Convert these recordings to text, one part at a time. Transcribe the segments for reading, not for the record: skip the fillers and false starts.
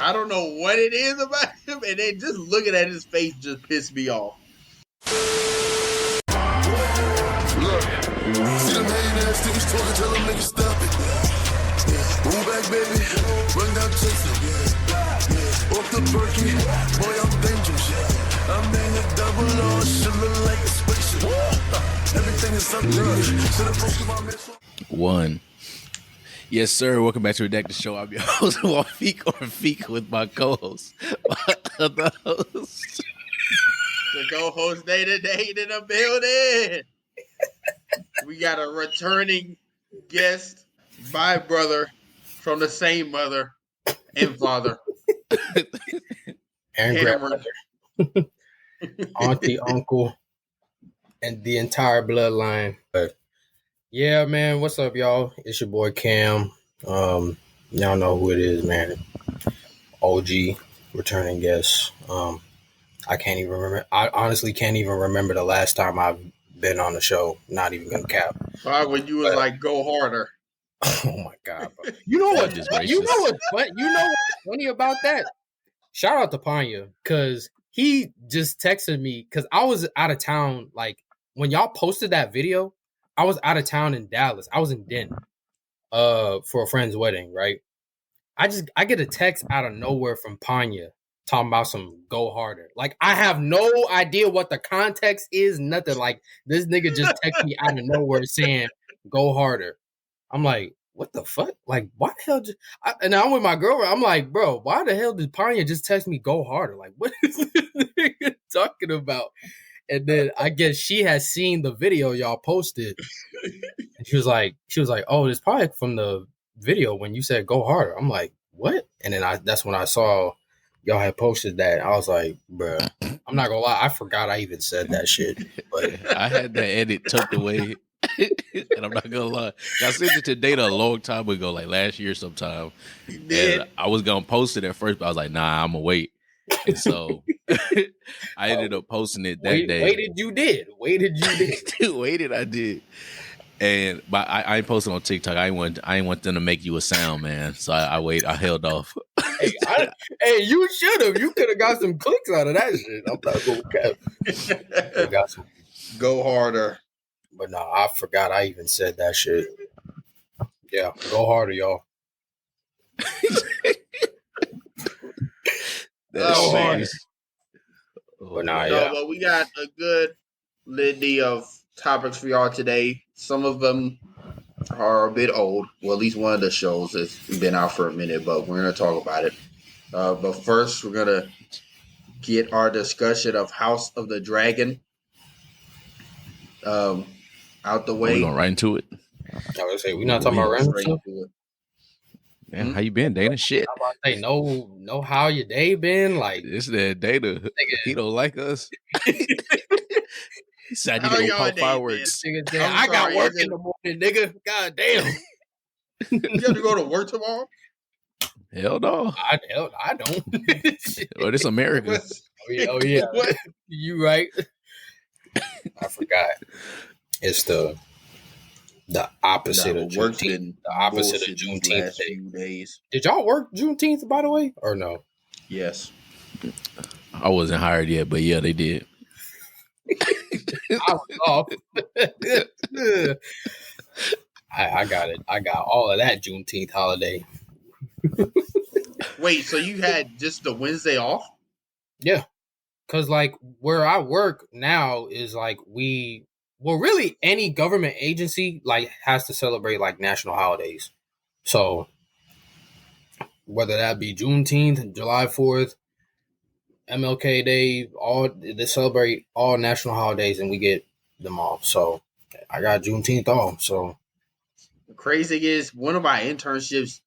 I don't know what it is about him, and then just looking at his face just pissed me off. Look, see them hating ass niggas talking, tell them niggas stop it. Move back, baby, run down Texas. Off the Berkey, boy, I'm dangerous. I'm in a double R, shit look like a spaceship. Everything is up there. Should have posted my missile. One. Yes, sir. Welcome back to Redacts Show. I'm your host, Wafik or Feek, with my co-host. My other host. The co-host day to day in the building. We got a returning guest, my brother from the same mother and father. And grandmother. Auntie, uncle, and the entire bloodline. But yeah, man, what's up, y'all? It's your boy Cam. Y'all know who it is, man. OG, returning guest. I can't even remember. I honestly can't even remember the last time I've been on the show. Not even gonna cap. Probably when you was like, go harder. Oh my god, bro. You know what? What's funny about that? Shout out to Panya, because he just texted me because I was out of town. Like when y'all posted that video, I was out of town in Dallas. I was in Denton for a friend's wedding, right? I get a text out of nowhere from Panya talking about some go harder. Like I have no idea what the context is, nothing. Like this nigga just texted me out of nowhere saying go harder. I'm like, what the fuck? Like, why the hell? And I'm with my girl. I'm like, bro, why the hell did Panya just text me go harder? Like, what is this nigga talking about? And then I guess she has seen the video y'all posted, and she was like, oh, it's probably from the video when you said go harder. I'm like, what? And then that's when I saw y'all had posted that. I was like, bro, I'm not gonna lie, I forgot I even said that shit. But I had that edit tucked away. And I'm not gonna lie, I sent it to Data a long time ago, like last year sometime. And I was gonna post it at first, but I was like, nah, I'm gonna wait. And so I ended up posting it that day. Waited, I did. And but I ain't posting on TikTok. I ain't want them to make you a sound, man. So I held off. Hey, you should have. You could have got some clicks out of that shit. I'm not gonna cap. Got some. Go harder. But no, I forgot I even said that shit. Yeah, go harder, y'all. But yeah. But we got a good litany of topics for y'all today. Some of them are a bit old. Well, at least one of the shows has been out for a minute, but we're going to talk about it. But first, we're going to get our discussion of House of the Dragon out the way. We're going right into it. I was going to say, we're not talking about random stuff. Man, how you been, Dana? Shit. I'm about to say, no, how your day been? Like, this that Dana. Nigga. He don't like us. He said, I need to go pop fireworks. I got work in the morning, nigga. God damn. You have to go to work tomorrow? Hell no. I don't. Oh, this America. Oh yeah. What? You right. I forgot. It's the opposite of Juneteenth. The opposite of Juneteenth days. Did y'all work Juneteenth, by the way, or no? Yes. I wasn't hired yet, but yeah, they did. I was off. I got it. I got all of that Juneteenth holiday. Wait, so you had just the Wednesday off? Yeah. Because, like, where I work now is, like, really any government agency, like, has to celebrate, like, national holidays. So, whether that be Juneteenth, July 4th, MLK Day, they celebrate all national holidays, and we get them off. So, I got Juneteenth off, so. The crazy thing is, one of my internships,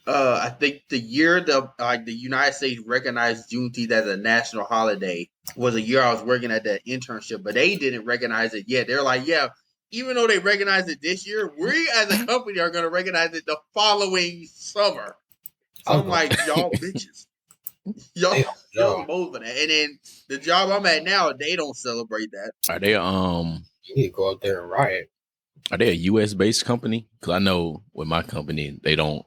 I think the year the United States recognized Juneteenth as a national holiday was a year I was working at that internship, but they didn't recognize it yet. They're like, yeah, even though they recognize it this year, we as a company are going to recognize it the following summer. So I'm like, y'all bitches. Y'all both of that. And then the job I'm at now, they don't celebrate that. Are they you need to go out there and riot. Are they a US based company? Because I know with my company they don't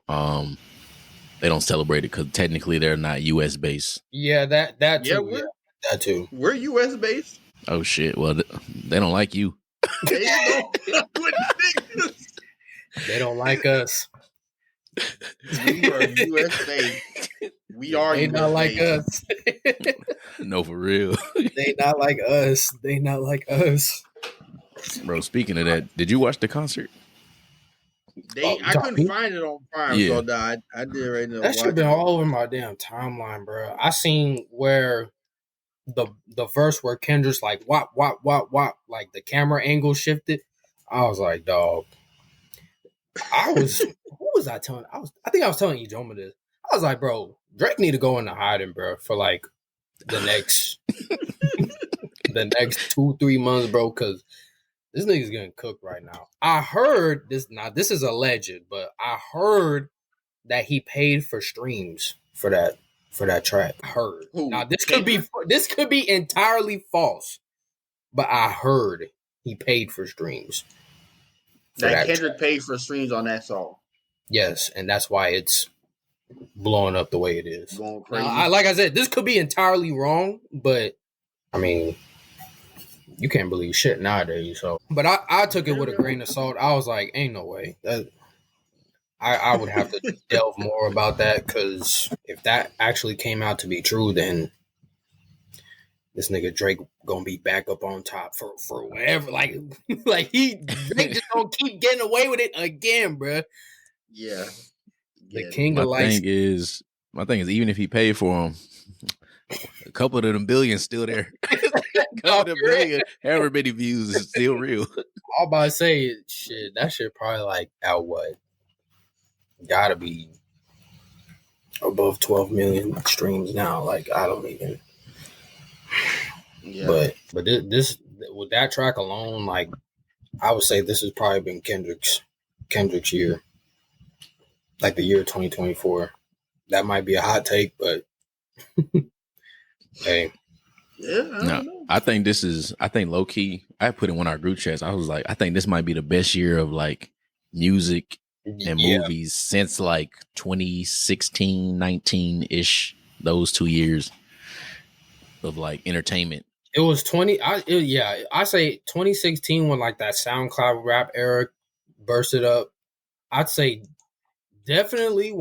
They don't celebrate it because technically they're not U.S. based. Yeah, that Yeah, too. Yeah, that too. we're U.S. based. Oh shit! Well, they don't like you. They don't. What niggas? They don't like us. We are U.S. based. We are They US not like based. us. No, for real, They not like us. They not like us. bro. Speaking of that, did you watch the concert? I couldn't find it on Prime, Yeah. so I did right now. That should have been all over my damn timeline, bro. I seen where the verse where Kendra's like wop wop wop wop, like the camera angle shifted. I was like, dog. Who was I telling? I think I was telling you, Joma, this. I was like, bro, Drake need to go into hiding, bro, for like the next 2-3 months, bro, because this nigga's getting cooked right now. I heard this. Now this is alleged, but I heard that he paid for streams for that track. I heard. Who? Now this could be entirely false, but I heard he paid for streams. That Kendrick paid for streams on that song. Yes, and that's why it's blowing up the way it is. Going crazy. Now, like I said, this could be entirely wrong, but I mean, you can't believe shit nowadays. So, but I took it with a grain of salt. I was like, ain't no way. I would have to delve more about that, because if that actually came out to be true, then this nigga Drake gonna be back up on top for whatever. Like Drake just gonna keep getting away with it again, bro. Yeah. The king of lights. My thing is, even if he paid for them, a couple of them billions still there. A couple of them billion, however many views is still real. All about to say, shit, that shit probably like out what? Gotta be above 12 million streams now. Like, I don't even. Yeah. But this with that track alone, like, I would say this has probably been Kendrick's year, like the year 2024. That might be a hot take, but hey, yeah. I think low key. I put in one of our group chats. I was like, I think this might be the best year of like music and movies since like 2016, 19 ish. Those 2 years of like entertainment. It was I say 2016 when like that SoundCloud rap era bursted up. I'd say definitely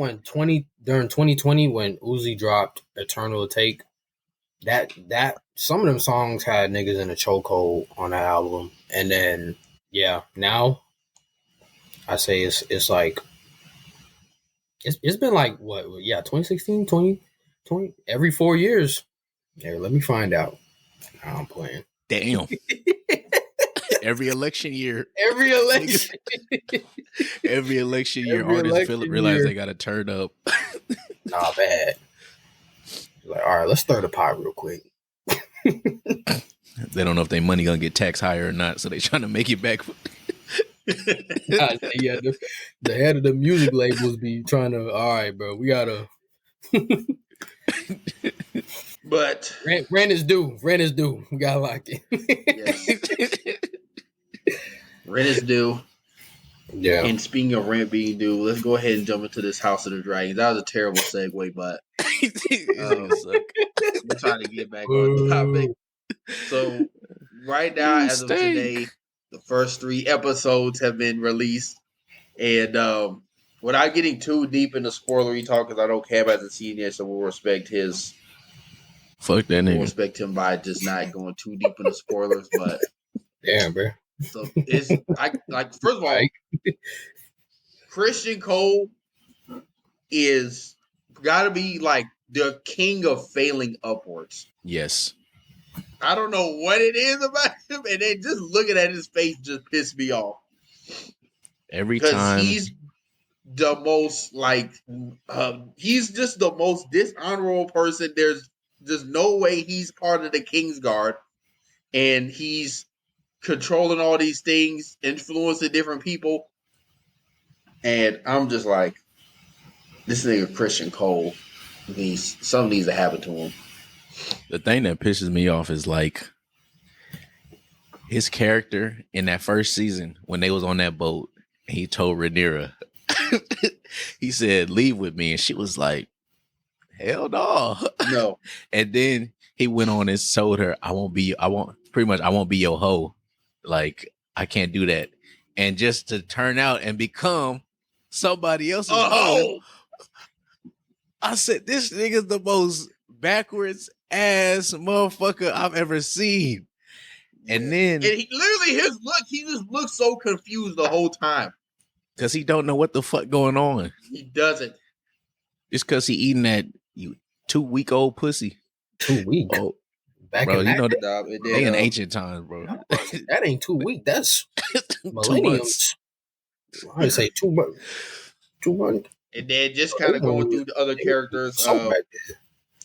during 2020 when Uzi dropped Eternal Take. That some of them songs had niggas in a chokehold on that album, and then now I say it's like it's been like what 2016 2020 every 4 years. Here, let me find out. Now I'm playing. Damn. Every election year. Every election year, artists realize they got to turn up. Nah, bad. Like, all right, let's stir the pot real quick. They don't know if their money gonna get taxed higher or not, so they trying to make it back. The head of the music labels be trying to. All right, bro, we gotta. But rent is due. We gotta lock it. Yes. Rent is due. Yeah. And speaking of rent being due, let's go ahead and jump into this House of the Dragons. That was a terrible segue, but we're trying to get back on topic. So right now, as of today, the first 3 episodes have been released. And without getting too deep into spoilery talk, because I know Cam hasn't seen it, so we'll respect his. Fuck that nigga. We'll respect him by just not going too deep into spoilers, but damn, bro. So first of all, Criston Cole is gotta be like the king of failing upwards. Yes. I don't know what it is about him, and then just looking at his face just pissed me off. Every time he's the most he's just the most dishonorable person. There's no way he's part of the Kingsguard, and he's controlling all these things, influencing different people. And I'm just like, this nigga Criston Cole, something needs to happen to him. The thing that pisses me off is like his character in that first season when they was on that boat. He told Rhaenyra, he said, "Leave with me," and she was like, "Hell no." No. And then he went on and told her, I won't be your hoe. Like, I can't do that. And just to turn out and become somebody else's hoe. I said, this nigga's the most backwards ass motherfucker I've ever seen. And then he just looks so confused the whole time. Because he don't know what the fuck going on. He doesn't. It's because he eating that 2-week-old pussy. 2 weeks. Oh, back bro, in you know they in ancient times, bro. That ain't 2 weeks. That's 2 millenniums. I say 2 months. 2 months. And then just kind of going through the other characters,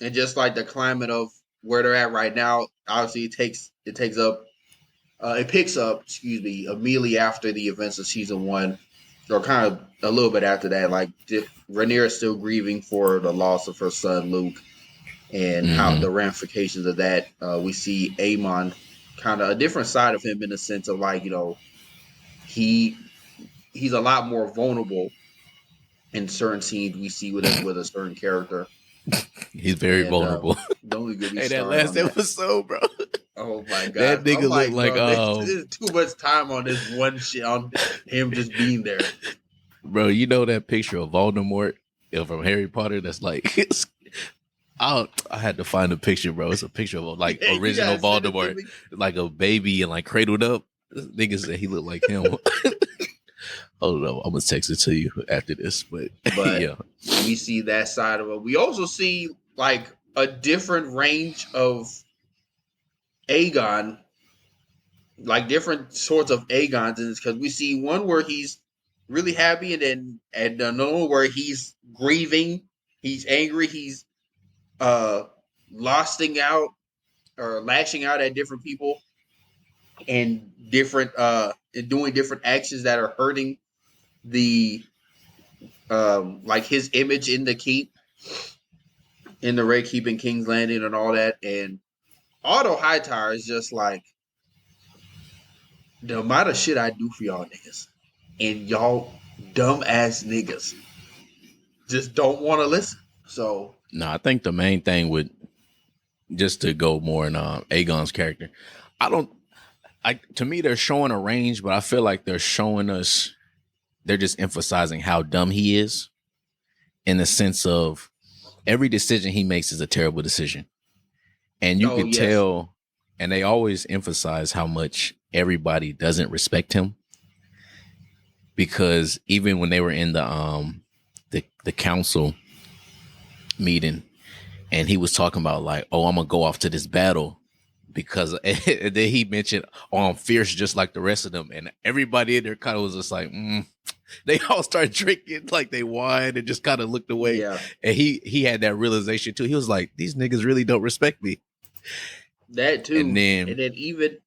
and just like the climate of where they're at right now. Obviously, it picks up. Immediately after the events of season 1, or kind of a little bit after that. Like Rhaenyra is still grieving for the loss of her son Luke, and how the ramifications of that. We see Aemon, kind of a different side of him in the sense of like, he's a lot more vulnerable in certain scenes we see with a certain character. He's very vulnerable. Don't get me hey, that started last on that. episode, bro. Oh my god, that nigga looked like there's too much time on this one shit on him just being there. Bro, you know that picture of Voldemort from Harry Potter? That's like, I had to find a picture, bro. It's a picture of like original Voldemort, like a baby and like cradled up. Nigga said he looked like him. Hold on, I'm gonna text it to you after this, but yeah, we see that side of it. We also see like a different range of Aegon, like different sorts of Aegons in this, because we see one where he's really happy, and another one where he's grieving, he's angry, he's lashing out at different people, and different and doing different actions that are hurting the like his image in the keep, in the Red Keep in King's Landing and all that. And Otto Hightower is just like, the amount of shit I do for y'all niggas, and y'all dumb ass niggas just don't want to listen. So no, I think the main thing would, just to go more in Aegon's character, to me they're showing a range, but I feel like they're just emphasizing how dumb he is, in the sense of every decision he makes is a terrible decision. And you can tell, and they always emphasize how much everybody doesn't respect him, because even when they were in the council meeting, and he was talking about like, oh, I'm gonna go off to this battle because and then he mentioned, oh, I'm fierce just like the rest of them, and everybody in there kind of was just like, They all started drinking like they wine and just kind of looked away. Yeah. And he had that realization too. He was like, these niggas really don't respect me. That too. And then even,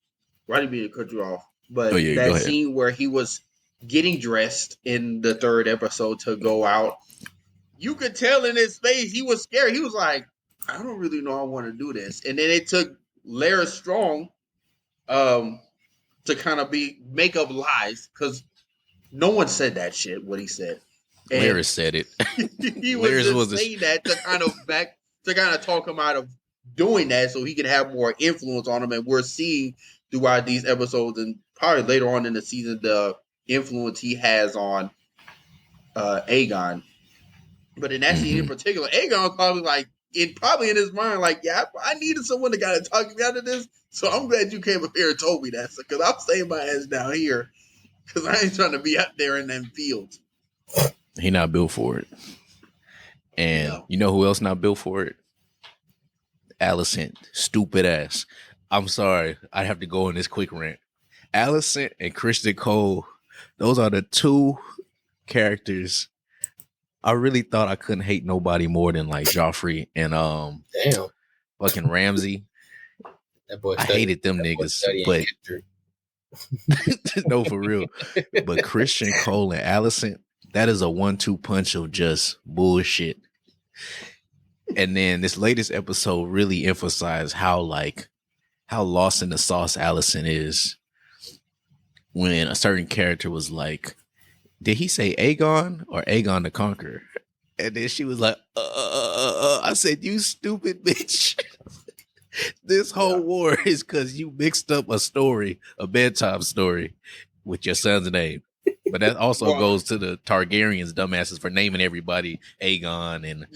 why did I cut you off? But that that scene where he was getting dressed in the 3rd episode to go out, you could tell in his face he was scared. He was like, I don't really know I want to do this. And then it took Larry Strong to kind of make up lies, because no one said that shit, what he said. And Larry said it. He was just saying that to kind of talk him out of doing that so he can have more influence on him. And we're seeing throughout these episodes, and probably later on in the season, the influence he has on Aegon. But in that scene in particular, Aegon was probably like, in his mind, like, yeah, I needed someone to kind of talk me out of this. So I'm glad you came up here and told me that, because I'm staying my ass down here, because I ain't trying to be out there in them fields. He not built for it. And you know who else not built for it? Alicent, stupid ass. I'm sorry, I have to go on this quick rant. Alicent and Criston Cole, those are the two characters I really thought I couldn't hate nobody more than like Joffrey and fucking Ramsay. That boy I hated them niggas, but no, for real. But Criston Cole and Alicent, that is a 1-2 punch of just bullshit. And then this latest episode really emphasized how lost in the sauce Alicent is, when a certain character was like, did he say Aegon or Aegon the Conqueror? And then she was like, I said, you stupid bitch. This whole war is because you mixed up a story, a bedtime story, with your son's name. But that also goes to the Targaryens dumbasses for naming everybody Aegon and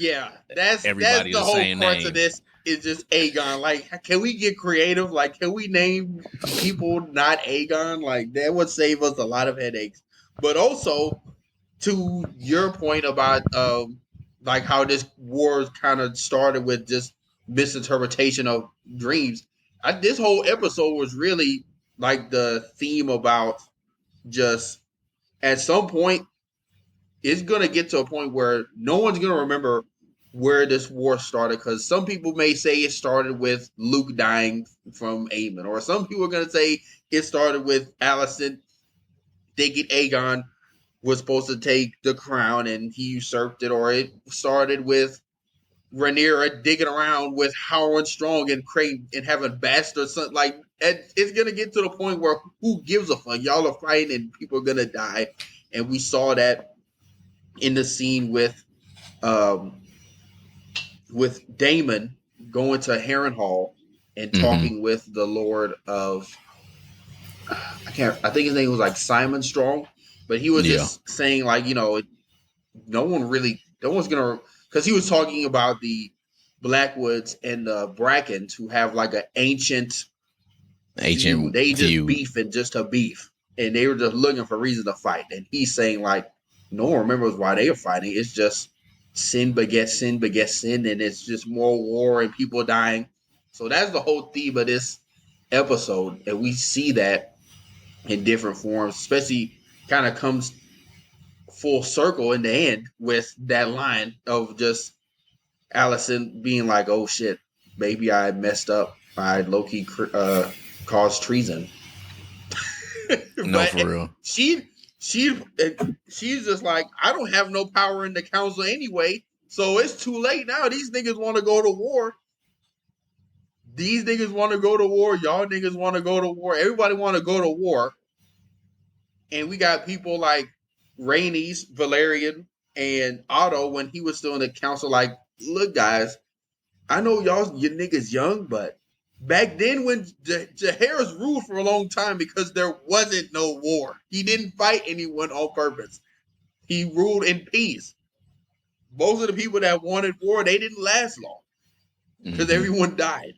that's everybody the the whole same crux name. of this is just Aegon. Like, can we get creative? Like, can we name people not Aegon? Like, that would save us a lot of headaches. But also, to your point about like how this war kind of started with just misinterpretation of dreams. This whole episode was really like the theme about just at some point it's gonna get to a point where no one's gonna remember where this war started, because some people may say it started with Luke dying from Aemon, or some people are gonna say it started with Alicent thinking Aegon was supposed to take the crown and he usurped it, or it started with Rhaenyra digging around with Howard Strong and Craig and having bastards. Like, it's gonna get to the point where who gives a fuck? Y'all are fighting and people are gonna die, and we saw that in the scene with Daemon going to Harrenhal and talking with the Lord of I think his name was like Simon Strong, but he was just saying like, no one's gonna, because he was talking about the Blackwoods and the Brackens who have like an ancient view. They just feud. beefing just to beef, and they were just looking for reasons to fight. And he's saying like, no one remembers why they are fighting. It's just sin begets sin begets sin, and it's just more war and people dying. So that's the whole theme of this episode, and we see that in different forms, especially kind of comes full circle in the end with that line of just Alicent being like, oh shit, maybe I messed up. I low-key caused treason. No, for real. She's just like, I don't have no power in the council anyway, so it's too late now. These niggas want to go to war. These niggas want to go to war. Y'all niggas want to go to war. Everybody want to go to war. And we got people like Rhaenys, Valerian, and Otto when he was still in the council like, look, guys, I know your niggas young, but back then when Jaehaerys ruled for a long time because there wasn't no war. He didn't fight anyone on purpose. He ruled in peace. Most of the people that wanted war, they didn't last long because everyone died.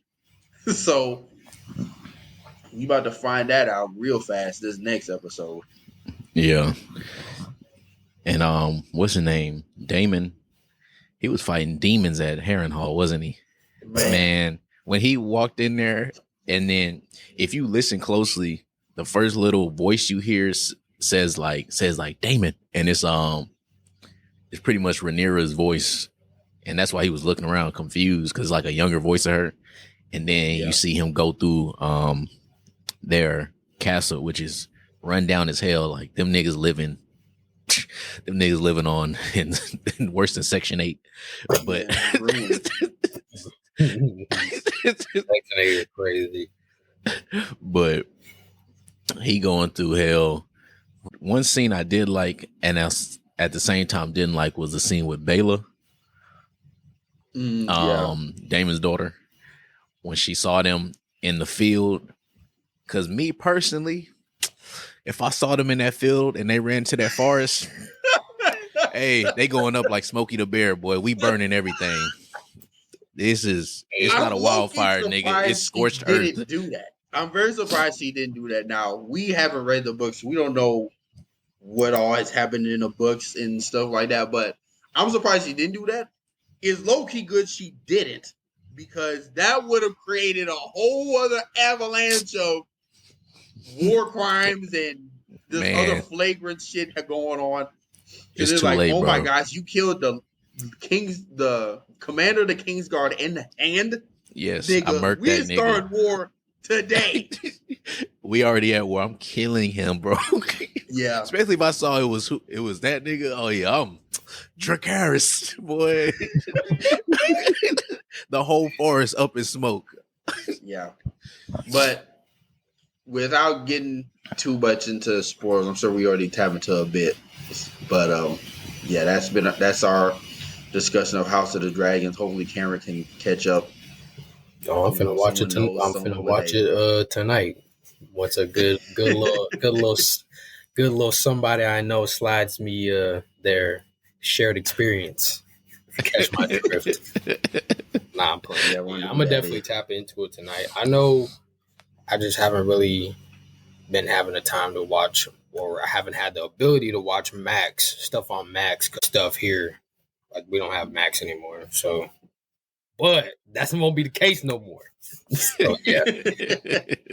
So we about to find that out real fast this next episode. Yeah. And what's his name? Daemon. He was fighting demons at Harrenhal, wasn't he? Man, when he walked in there, and then if you listen closely, the first little voice you hear says like Daemon, and it's pretty much Rhaenyra's voice, and that's why he was looking around confused because like a younger voice of her. And then you see him go through their castle, which is run down as hell. Like them niggas living on in worse than Section 8. But Section 8 is crazy. But he going through hell. One scene I did like, and at the same time didn't like, was the scene with Baela, Damon's daughter, when she saw them in the field. Because me personally, if I saw them in that field and they ran to that forest, hey, they going up like Smokey the Bear, boy. We burning everything. It's not a wildfire, nigga. It's scorched earth. Didn't do that. I'm very surprised she didn't do that. Now, we haven't read the books. We don't know what all has happened in the books and stuff like that, but I'm surprised she didn't do that. It's low-key good she didn't, because that would have created a whole other avalanche of war crimes and this other flagrant shit going on. It's too like, late, oh bro. my gosh, you killed the commander of the Kingsguard in the hand. Yes, nigga, I murked we that nigga. started war today. We already at war. I'm killing him, bro. Yeah, especially if I saw it was that nigga. Oh yeah, I'm Dracarys, boy. The whole forest up in smoke. Yeah, but without getting too much into sports, I'm sure we already tapped into a bit, but yeah, that's our discussion of House of the Dragons. Hopefully, Cameron can catch up. Oh, I'm finna watch it. I'm finna watch it tonight. What's a good little somebody I know slides me their shared experience. Catch my drift. Nah, I'm playing. Yeah, I'm gonna definitely tap into it tonight. I know I just haven't really been having the time to watch, or I haven't had the ability to watch Max stuff on Max stuff here. Like we don't have Max anymore, so. But that won't be the case no more. So yeah,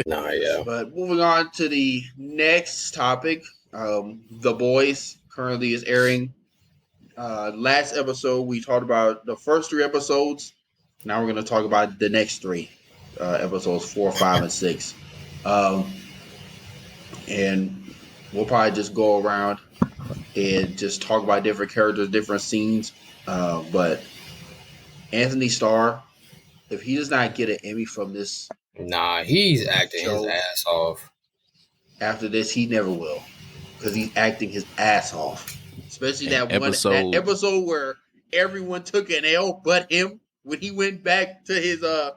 yeah. But moving on to the next topic, The Boys currently is airing. Last episode we talked about the first 3 episodes. Now we're going to talk about the next 3 episodes, 4, 5, and 6. And we'll probably just go around and just talk about different characters, different scenes. But Anthony Starr, if he does not get an Emmy from this, he's acting his ass off. After this, he never will, because he's acting his ass off. Especially that episode where everyone took an L but him when he went back to his to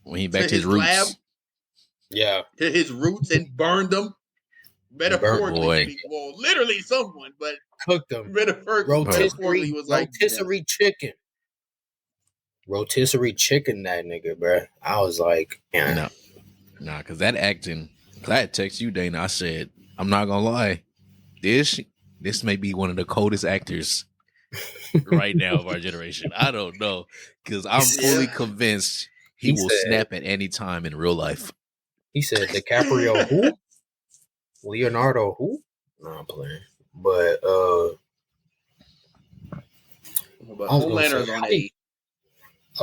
his roots. lab, to his roots and burned them. Metaphorically, well, literally someone, but cooked them. Metaphorically was like rotisserie chicken. Rotisserie chicken, that nigga, bro. I was like, nah, because that acting. Cause I had text you, Dana. I said, I'm not gonna lie, this may be one of the coldest actors right now of our generation. I don't know, because I'm fully convinced he will snap at any time in real life. He said, DiCaprio who? Leonardo who? No, I'm playing. But I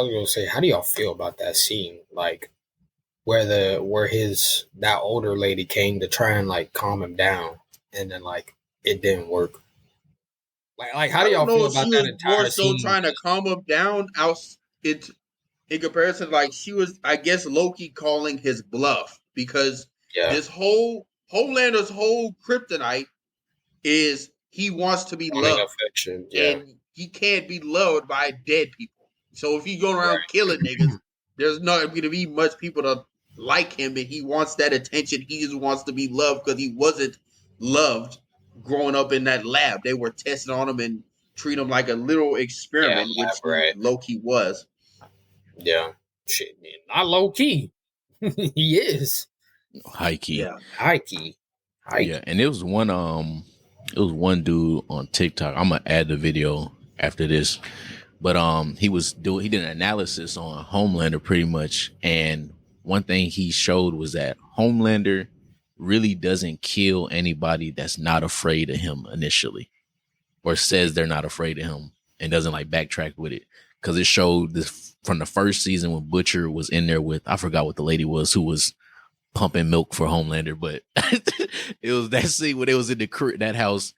was gonna say, how do y'all feel about that scene? Like where that older lady came to try and like calm him down, and then like it didn't work. Like how do y'all feel about that entire scene? More so trying to calm him down. In comparison, like she was, I guess, low-key calling his bluff, because this whole Homelander's whole kryptonite is he wants to be loved, and he can't be loved by dead people. So if he's going around killing niggas, there's not going to be much people to like him, and he wants that attention. He just wants to be loved because he wasn't loved growing up in that lab. They were testing on him and treat him like a little experiment, which low-key was. Yeah. Shit, man. Not low-key. He is. High-key. Yeah. High-key. Yeah, and it was one dude on TikTok. I'm going to add the video after this. But he did an analysis on Homelander pretty much, and one thing he showed was that Homelander really doesn't kill anybody that's not afraid of him initially, or says they're not afraid of him, and doesn't like backtrack with it, because it showed this from the first season when Butcher was in there with, I forgot what the lady was who was pumping milk for Homelander, but it was that scene when it was in that house.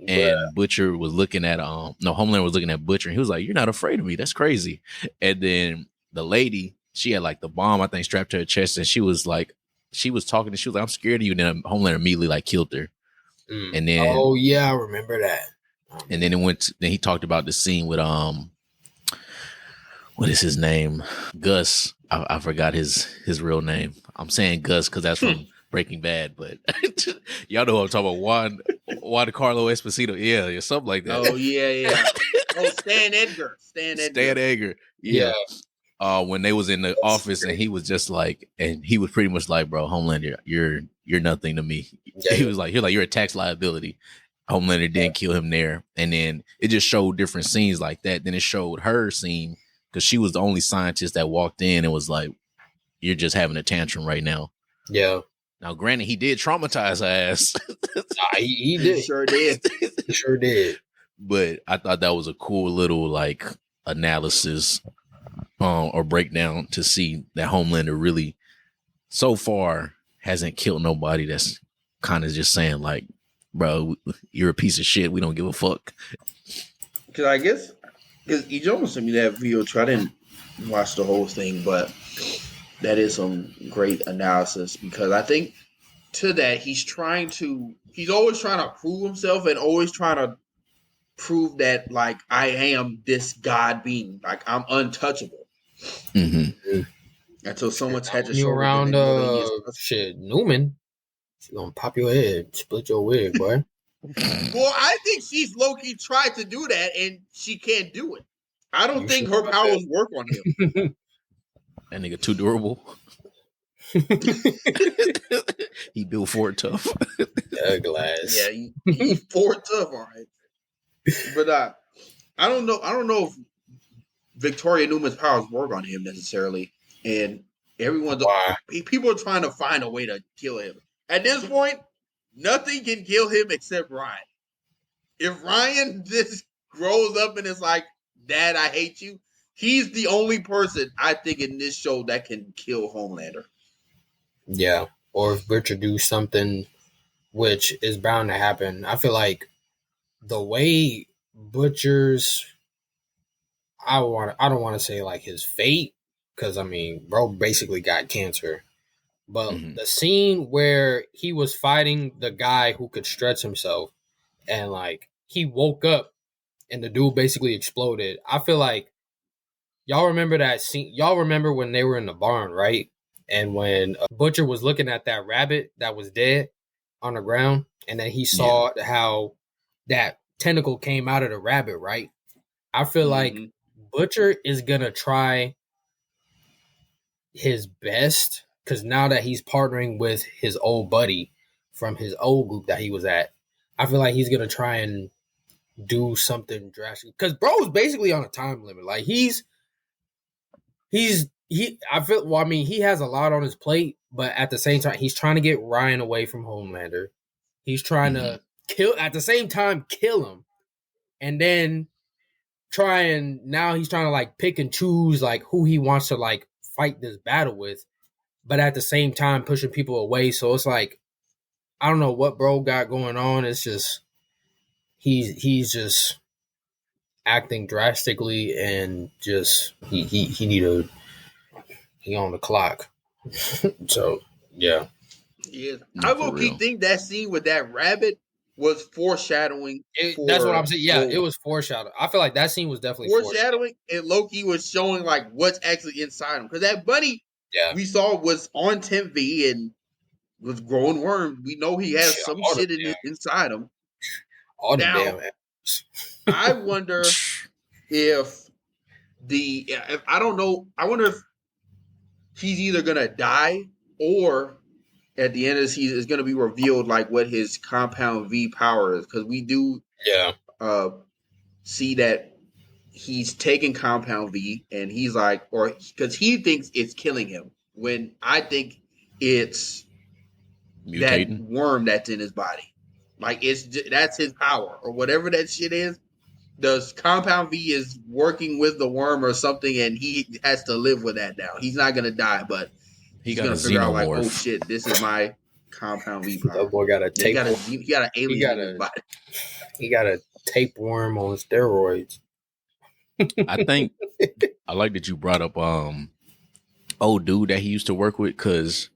And Butcher was looking at Homelander was looking at Butcher, and he was like, "You're not afraid of me? That's crazy." And then the lady, she had like the bomb, I think, strapped to her chest, and she was talking, and she was like, "I'm scared of you." And then Homelander immediately like killed her. And then, oh yeah, I remember that. And then then he talked about the scene with what is his name? Gus. I forgot his real name. I'm saying Gus because that's from Breaking Bad, but y'all know what I'm talking about. Juan Carlo Esposito. Yeah, something like that. Oh, yeah. Oh, Stan Edgar. Yeah. When they was in the office, and he was just like, and he was pretty much like, bro, Homelander, you're nothing to me. Yeah. He was like, you're a tax liability. Homelander didn't kill him there. And then it just showed different scenes like that. Then it showed her scene, because she was the only scientist that walked in and was like, you're just having a tantrum right now. Yeah. Now, granted, he did traumatize her ass. He did. He sure did. He sure did. But I thought that was a cool little like analysis or breakdown to see that Homelander really so far hasn't killed nobody. That's kind of just saying like, bro, you're a piece of shit. We don't give a fuck. Because I guess, because he almost sent me that video too. I didn't watch the whole thing, but that is some great analysis, because I think to that, he's always trying to prove himself and always trying to prove that like I am this god being, like I'm untouchable. Mm-hmm. Until someone touches his You shoulder, then around they know that he is shit, Newman. She's gonna pop your head, split your wig, boy. Well, I think she's low-key tried to do that and she can't do it. I don't think her powers work on him. That nigga too durable. He built Ford tough. Glass. Yeah, he's Ford tough, all right. But I don't know if Victoria Newman's powers work on him necessarily, and people are trying to find a way to kill him. At this point, nothing can kill him except Ryan. If Ryan just grows up and is like, "Dad, I hate you," he's the only person I think in this show that can kill Homelander. Yeah, or if Butcher do something, which is bound to happen. I feel like the way Butcher's, I don't want to say like his fate, because I mean, bro basically got cancer. But the scene where he was fighting the guy who could stretch himself, and like he woke up and the dude basically exploded. I feel like y'all remember that scene. Y'all remember when they were in the barn, right? And when Butcher was looking at that rabbit that was dead on the ground, and then he saw how that tentacle came out of the rabbit, right? I feel like Butcher is gonna try his best, because now that he's partnering with his old buddy from his old group that he was at, I feel like he's gonna try and do something drastic. Because bro's basically on a time limit. Like he has a lot on his plate, but at the same time, he's trying to get Ryan away from Homelander. He's trying to kill him, and then now he's trying to like pick and choose like who he wants to like fight this battle with, but at the same time pushing people away. So it's like, I don't know what bro got going on. It's just he's just acting drastically, and just he on the clock. So yeah. Yeah, I low-key think that scene with that rabbit was foreshadowing. That's what I'm saying. Yeah, it was foreshadowing. I feel like that scene was definitely foreshadowing, and Loki was showing like what's actually inside him, because that bunny we saw was on 10V and was growing worms. We know he has some shit inside him. All the damn. I wonder if I don't know. I wonder if he's either gonna die, or at the end of the season it's gonna be revealed like what his compound V power is, because we do see that he's taking compound V, and he's like, or because he thinks it's killing him, when I think it's mutating that worm that's in his body. Like that's his power, or whatever that shit is. The compound V is working with the worm or something, and he has to live with that now. He's not gonna die, but he's gonna figure out like, oh shit, this is my compound V power. That boy got a tape. He got an alien in his body. He got a tapeworm on steroids. I think I like that you brought up old dude that he used to work with, because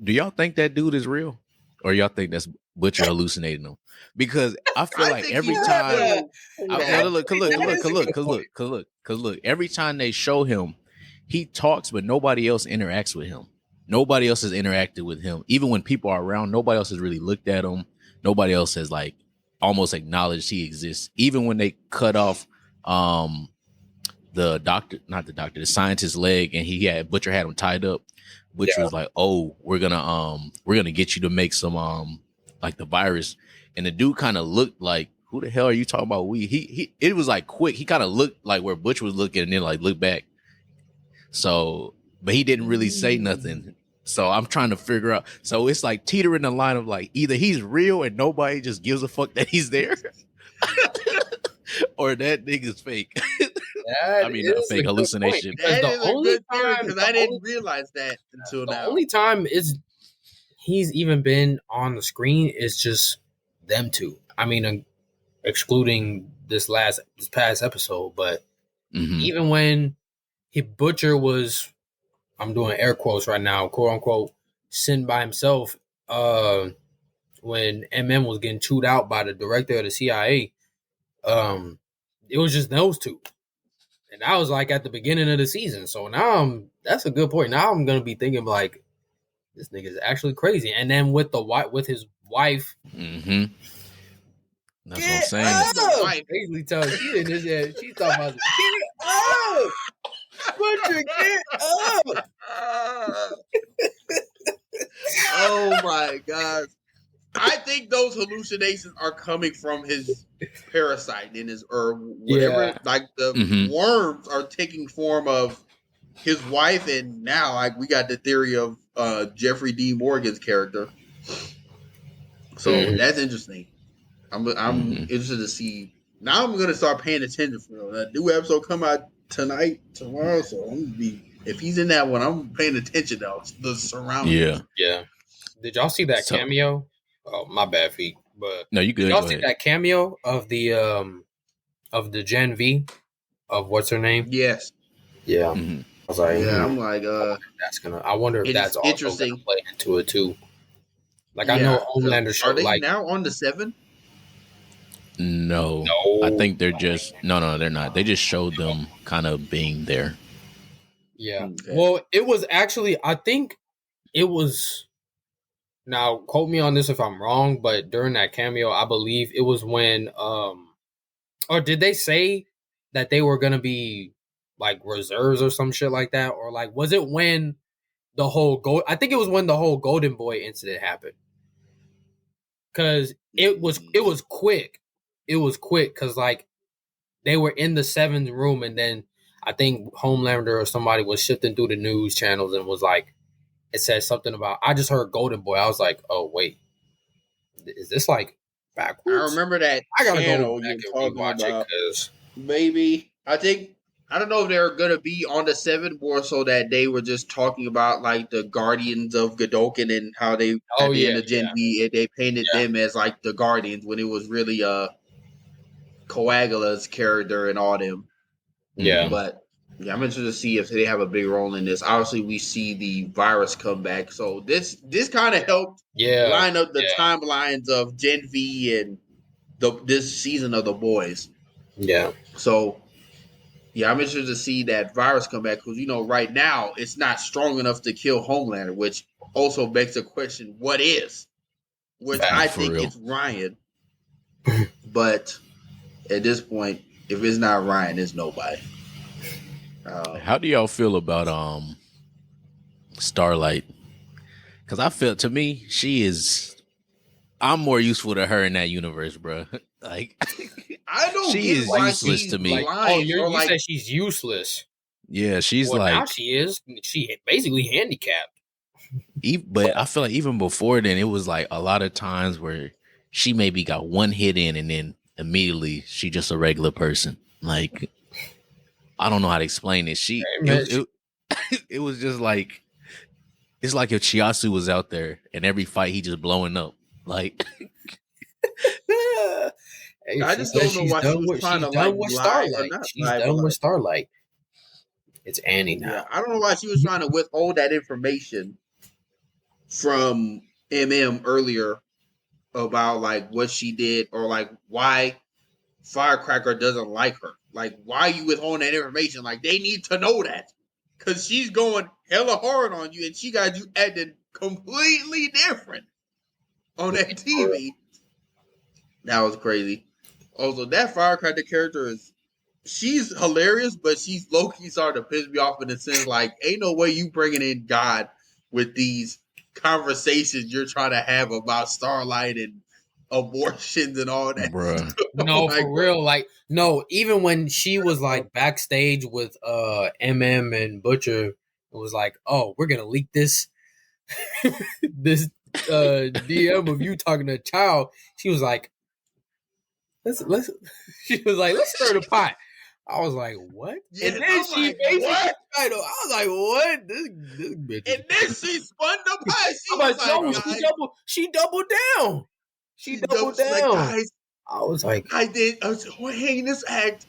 do y'all think that dude is real, or y'all think that's Butcher hallucinating him? Because I feel like every time, look, every time they show him, he talks, but nobody else interacts with him. Nobody else has interacted with him. Even when people are around, nobody else has really looked at him. Nobody else has like almost acknowledged he exists. Even when they cut off the scientist's leg, and Butcher had him tied up. Butcher was like, "Oh, we're gonna get you to make some like the virus," and the dude kind of looked like, "Who the hell are you talking about?" It was like quick. He kind of looked like where Butcher was looking, and then like looked back. So, but he didn't really say nothing. So I'm trying to figure out. So it's like teetering the line of like, either he's real and nobody just gives a fuck that he's there, or that nigga's fake. I mean, not fake, hallucination. That is a good theory, because I didn't realize that until now. The only time he's even been on the screen is just them two. I mean, excluding this past episode, but even when Butcher was, I'm doing air quotes right now, quote unquote, sitting by himself when MM was getting chewed out by the director of the CIA, it was just those two. And that was like at the beginning of the season. So now that's a good point. Now I'm gonna be thinking like this nigga is actually crazy. And then with his wife, Mm-hmm. That's what I'm saying. Basically telling she in his head, she's talking about get up, Butcher, get up. Oh my god! I think those hallucinations are coming from his parasite in his or whatever. Yeah. Like the worms are taking form of his wife, and now like we got the theory of Jeffrey D. Morgan's character. So that's interesting. I'm interested to see. Now I'm gonna start paying attention for that new episode come out tomorrow. So I'm gonna be if he's in that one, I'm paying attention to the surroundings. Yeah. Did y'all see that cameo? Oh, my bad, feet. But no, you good. Did y'all see that cameo of the Gen V of what's her name? Yes. Yeah. I was like, I'm like, that's gonna. I wonder if that's also interesting. gonna play into it too. Like I know Homelander show. Are they like now on the 7? No, I think they're just no, they're not. They just showed them kind of being there. Yeah. Okay. Well, it was actually. I think it was. Now, quote me on this if I'm wrong, but during that cameo, I believe it was when, or did they say that they were gonna be like reserves or some shit like that, or like was it when the whole I think it was when the whole Golden Boy incident happened, because it was quick. It was quick because like they were in the 7th room, and then I think Homelander or somebody was shifting through the news channels and was like. It says something about I just heard Golden Boy. I was like, oh wait, is this like backwards? I remember that. I gotta go back and rewatch it because maybe I don't know if they're gonna be on the 7 more so that they were just talking about like the Guardians of Godolkin and how they at the end of Gen V they painted them as like the Guardians when it was really Coagula's character and all them. Yeah, but. Yeah, I'm interested to see if they have a big role in this. Obviously, we see the virus come back, so this kind of helped line up the timelines of Gen V and this season of The Boys. Yeah. So, yeah, I'm interested to see that virus come back because right now it's not strong enough to kill Homelander, which also begs the question: what is? Which I think it's Ryan, but at this point, if it's not Ryan, it's nobody. How do y'all feel about Starlight? Because I feel to me I'm more useful to her in that universe, bro. Like I don't. She is useless to me. You said she's useless. Yeah, she's now she is. She basically handicapped. But I feel like even before then, it was like a lot of times where she maybe got one hit in, and then immediately she just a regular person. Like. I don't know how to explain it. It was just like it's like if Chiasu was out there and every fight he just blowing up. Like I just don't know why she was trying to like lie or not. She's done with Starlight. It's Annie now. Yeah, I don't know why she was trying to withhold that information from MM earlier about like what she did or like why Firecracker doesn't like her. Like, why are you withholding that information? Like, they need to know that. Because she's going hella hard on you, and she got you acting completely different on that TV. That was crazy. Also, that Firecracker character she's hilarious, but she's low-key starting to piss me off in the sense, like, ain't no way you bringing in God with these conversations you're trying to have about Starlight and abortions and all that. Bruh. No, for real. Like, no, even when she was like backstage with MM and Butcher, it was like, oh, we're gonna leak this this DM of you talking to a child. She was like, let's she was like, let's stir the pot. I was like, what? Yeah, and then she like, basically what? I was like, what? This bitch. And then she spun the pot. She was like, no, she doubled down. She doubled down. Like, guys, I was like, I was hanging this act.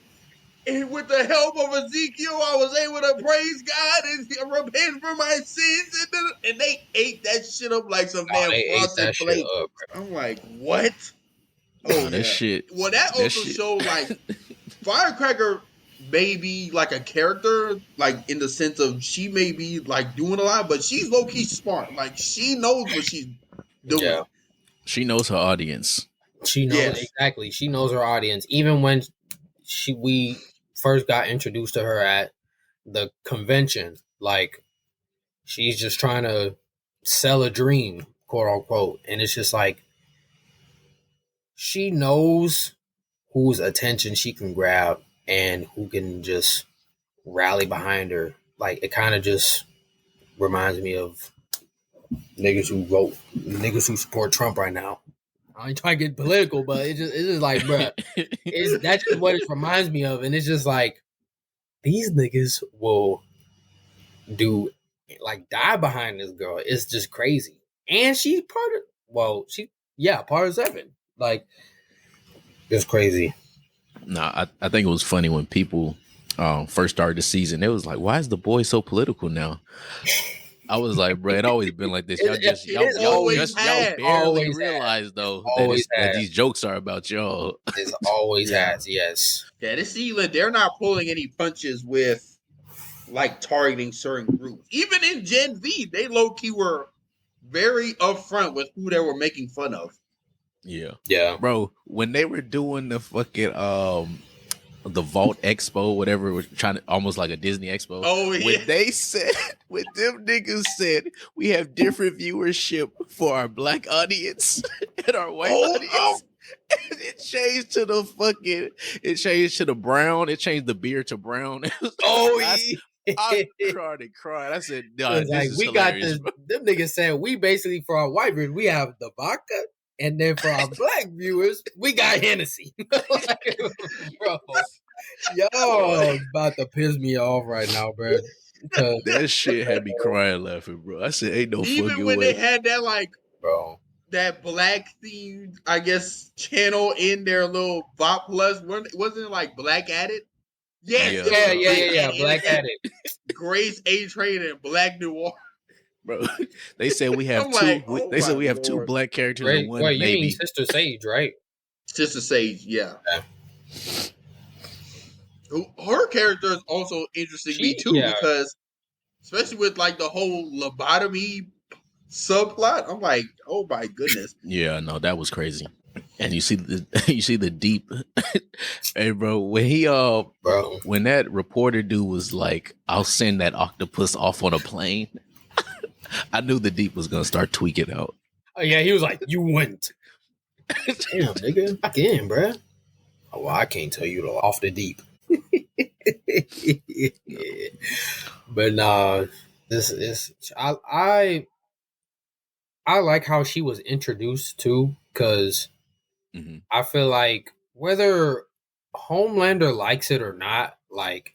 And with the help of Ezekiel, I was able to praise God and repent for my sins. And they ate that shit up like some damn they ate frosted that shit flake. up. I'm like, what? Oh, Nah, that yeah. shit. Well, that also shit. showed, like, Firecracker may be, like, a character, like, in the sense of she may be, like, doing a lot, but she's low-key smart. Like, she knows what she's doing. Yeah. She knows her audience. She knows exactly. She knows her audience. Even when we first got introduced to her at the convention, like she's just trying to sell a dream, quote unquote. And it's just like she knows whose attention she can grab and who can just rally behind her. Like it kind of just reminds me of niggas who support Trump right now. I ain't trying to get political, but it's just like, bruh, that's just what it reminds me of. And it's just like, these niggas will die behind this girl. It's just crazy. And she's part of 7. Like, it's crazy. Nah, I think it was funny when people first started the season. It was like, why is the boy so political now? I was like, bro, it always been like this. Y'all barely realize though that these jokes are about y'all. It's always has, yes. Yeah, this season they're not pulling any punches with like targeting certain groups. Even in Gen V, they low key were very upfront with who they were making fun of. Yeah, bro. When they were doing the fucking the Vault Expo, whatever, was trying to almost like a Disney Expo. Oh yeah. When them niggas said we have different viewership for our black audience and our white audience. And it changed to the brown. It changed the beer to brown. I cried. I said, "Nah, this is we hilarious." Got this. Them niggas said we basically for our white viewers we have the vodka, and then for our black viewers we got Hennessy. Like, bro, yo, about to piss me off right now, bro. That shit had me crying laughing, bro. I said, "Ain't no even fucking when way." they had that like, bro, that black themed, I guess, channel in their little Bot Plus. Wasn't it like Black Addict? Yes, yeah. Black Addict, Grace A Train, and Black Noir. Bro, they said we have two. They said we have two black characters and one baby. You mean Sister Sage, right? Sister Sage, yeah. Her character is also interesting to me too, because especially with like the whole lobotomy subplot, I'm like, oh my goodness. Yeah, no, that was crazy. And you see the deep. Hey, bro, when that reporter dude was like, "I'll send that octopus off on a plane," I knew the deep was gonna start tweaking out. Oh yeah, he was like, "You went." Damn, nigga, again, bro. Oh, well, I can't tell you off the deep. But nah, this is I like how she was introduced too, because I feel like whether Homelander likes it or not, like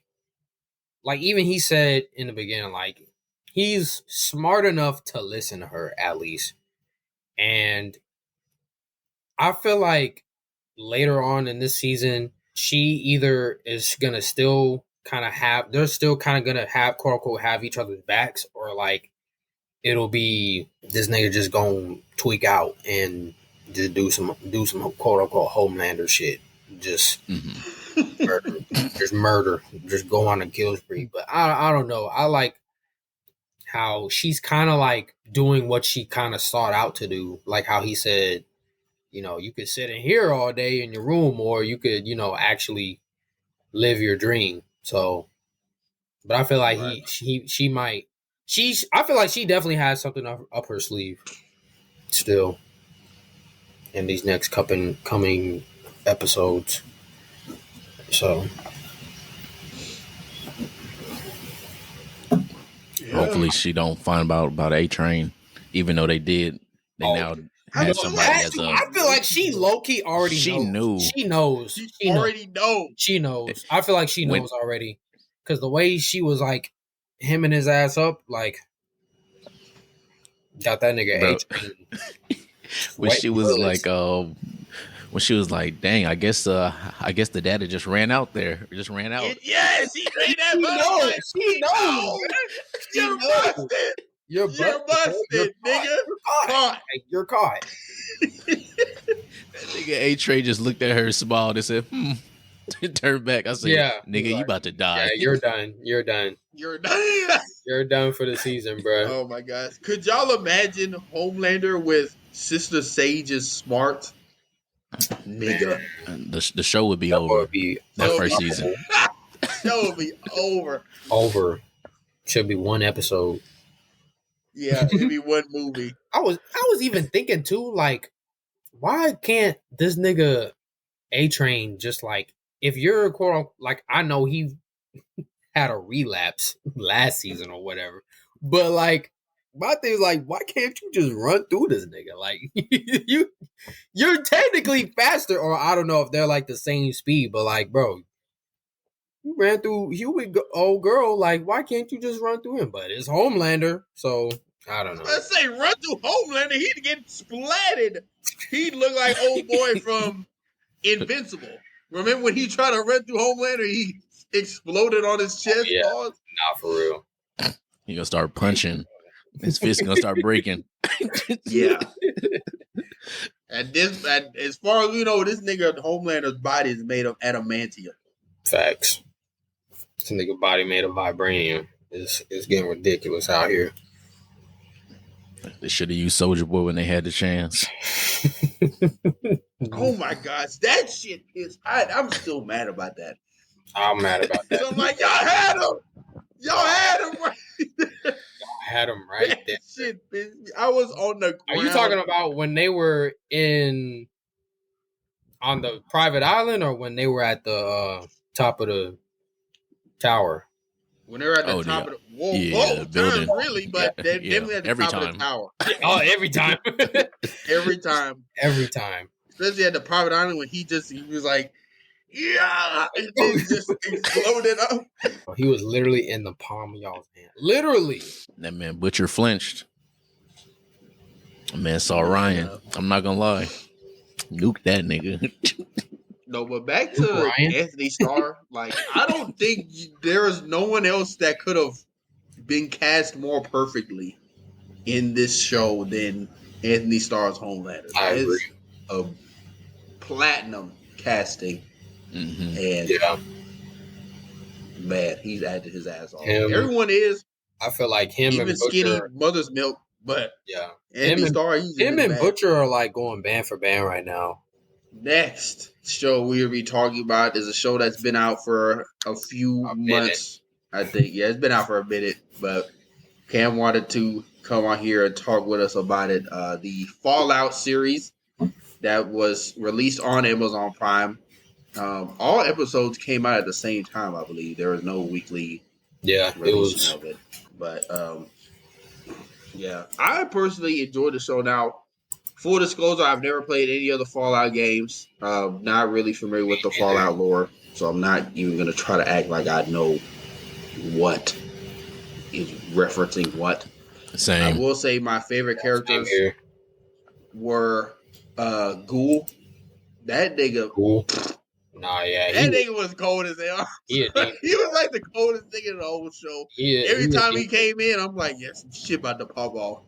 even he said in the beginning, like he's smart enough to listen to her at least, and I feel like later on in this season, she either is gonna still kind of they're still kind of gonna have quote unquote have each other's backs, or like it'll be this nigga just gonna tweak out and just do some quote unquote Homelander shit, just murder, just go on a kill spree. But I don't know. I like how she's kind of like doing what she kind of sought out to do, like how he said, you know, you could sit in here all day in your room, or you could, you know, actually live your dream. So, but I feel like I feel like she definitely has something up her sleeve still in these next coming episodes. So, hopefully she don't find out about A-Train, even though they did. They now have somebody as a. I feel like she low-key already knows. She knows. She already knows. She knows. I feel like she knows already. Because the way she was like hemming his ass up, like got that nigga A-Train. When she was like, when she was like, "Dang, I guess the data just ran out there, just ran out." Yes, he made that. She knows. Like, She knows. She You're knows. busted. You're busted, nigga. You're caught. You're caught. That nigga A-Train just looked at her, smiled, and said, turned back. I said, Yeah, nigga, you about to die. Yeah, you're done. You're done. You're done. You're done for the season, bro. Oh my gosh. Could y'all imagine Homelander with Sister Sage's smart? Nigga. The show would be over. That first season. Show would be over. Over. Should be one episode. Yeah, it'd be one movie. I was even thinking too, like, why can't this nigga A-Train just like, if you're a quote unquote, like, I know he had a relapse last season or whatever, but like, my thing is like, why can't you just run through this nigga? Like, you're technically faster, or I don't know if they're like the same speed, but like, bro, you ran through Huey, old girl. Like, why can't you just run through him? But it's Homelander, so I don't know. Let's say run through Homelander, he'd get splatted. He'd look like old boy from Invincible. Remember when he tried to run through Homelander, he exploded on his chest? Yeah, not for real. He gonna start punching. His fist gonna start breaking. Yeah. And as far as we know, this nigga Homelander's body is made of adamantium. Facts. This nigga body made of vibranium. It's getting ridiculous out here. They should have used Soulja Boy when they had the chance. Oh my gosh, that shit is. I'm still mad about that. I'm mad about that. So I'm like, y'all had him. Y'all had him right. Had him right there. Shit, bitch. I was on the ground. Are you talking about when they were on the private island, or when they were at the top of the tower? When they were at the top of the building, really, but they're definitely at the every top time. of the tower. Oh, every time. Every time. Every time. Especially at the private island when he was like, yeah, and then just exploded up. He was literally in the palm of y'all's hand. Literally. That man Butcher flinched. That man saw Ryan. I'm not gonna lie. Nuke that nigga. No, but back to Ryan? Anthony Starr. Like, I don't think there is no one else that could have been cast more perfectly in this show than Anthony Starr's Homelander. I agree. It's a platinum casting. Mm-hmm. And man, he's acted his ass off. Everyone is. I feel like him even and skinny Butcher, Mother's Milk, but yeah, Anthony Starr. Him and Butcher are like going band for band right now. Next show we'll be talking about is a show that's been out for a few months. I think, yeah, it's been out for a minute, but Cam wanted to come on here and talk with us about it. The Fallout series that was released on Amazon Prime. All episodes came out at the same time, I believe. There was no weekly release of it. But yeah, I personally enjoyed the show. Now, full disclosure, I've never played any of the Fallout games. Not really familiar with the Fallout lore, so I'm not even going to try to act like I know what is referencing what. Same. I will say my favorite characters were Ghoul. That nigga. Ghoul. Nah, yeah. That nigga was cold as hell. He was like the coldest nigga in the whole show. Every time he came in, I'm like, yeah, some shit about to pop off.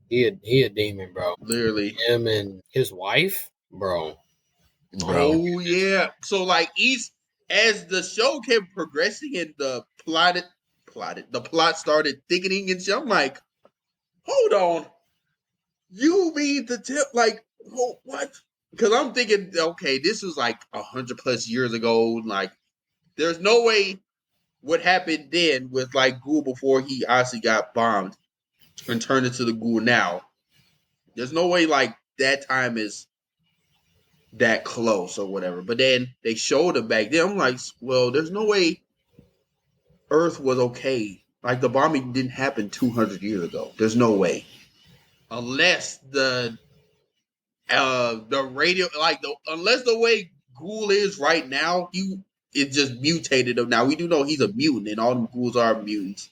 He a demon, bro. Literally. Him and his wife, bro. Oh, yeah. So, like, as the show kept progressing and the plot started thickening and shit, I'm like, hold on. You mean to tell, like, what? Because I'm thinking, okay, this was like 100+ years ago. Like, there's no way what happened then with like Ghoul before he obviously got bombed and turned into the Ghoul now. There's no way like that time is that close or whatever. But then they showed him back then. I'm like, well, there's no way Earth was okay. Like the bombing didn't happen 200 years ago. There's no way. Unless the radio, like unless the way Ghoul is right now, it just mutated him. Now we do know he's a mutant, and all them ghouls are mutants.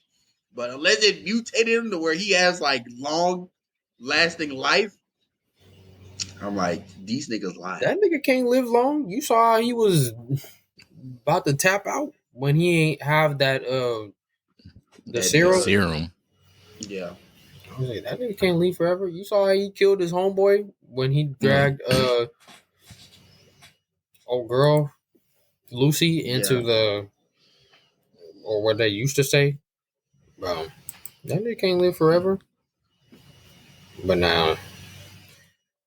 But unless it mutated him to where he has like long-lasting life, I'm like, these niggas lying. That nigga can't live long. You saw how he was about to tap out when he ain't have that the serum. Serum. Yeah. I was like, that nigga can't live forever. You saw how he killed his homeboy when he dragged old girl Lucy into the, or what they used to say, bro. That nigga can't live forever. But now,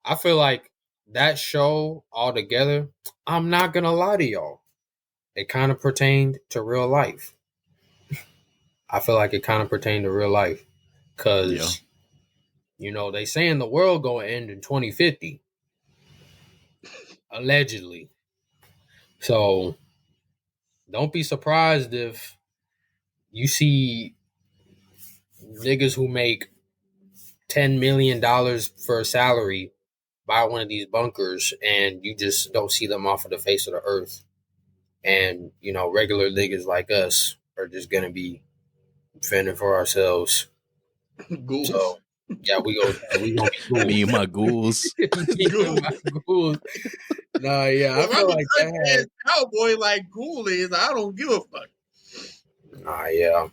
I feel like that show altogether, I'm not gonna lie to y'all, it kind of pertained to real life. I feel like it kind of pertained to real life. Because, you know, they saying the world gonna end in 2050. Allegedly. So, don't be surprised if you see niggas who make $10 million for a salary buy one of these bunkers and you just don't see them off of the face of the earth. And, you know, regular niggas like us are just going to be fending for ourselves. Ghouls. So, yeah, we gonna be ghouls. Me and my ghouls. Nah, yeah, Well, I feel like that. Cowboy like Ghoul is, I don't give a fuck. Nah, yeah.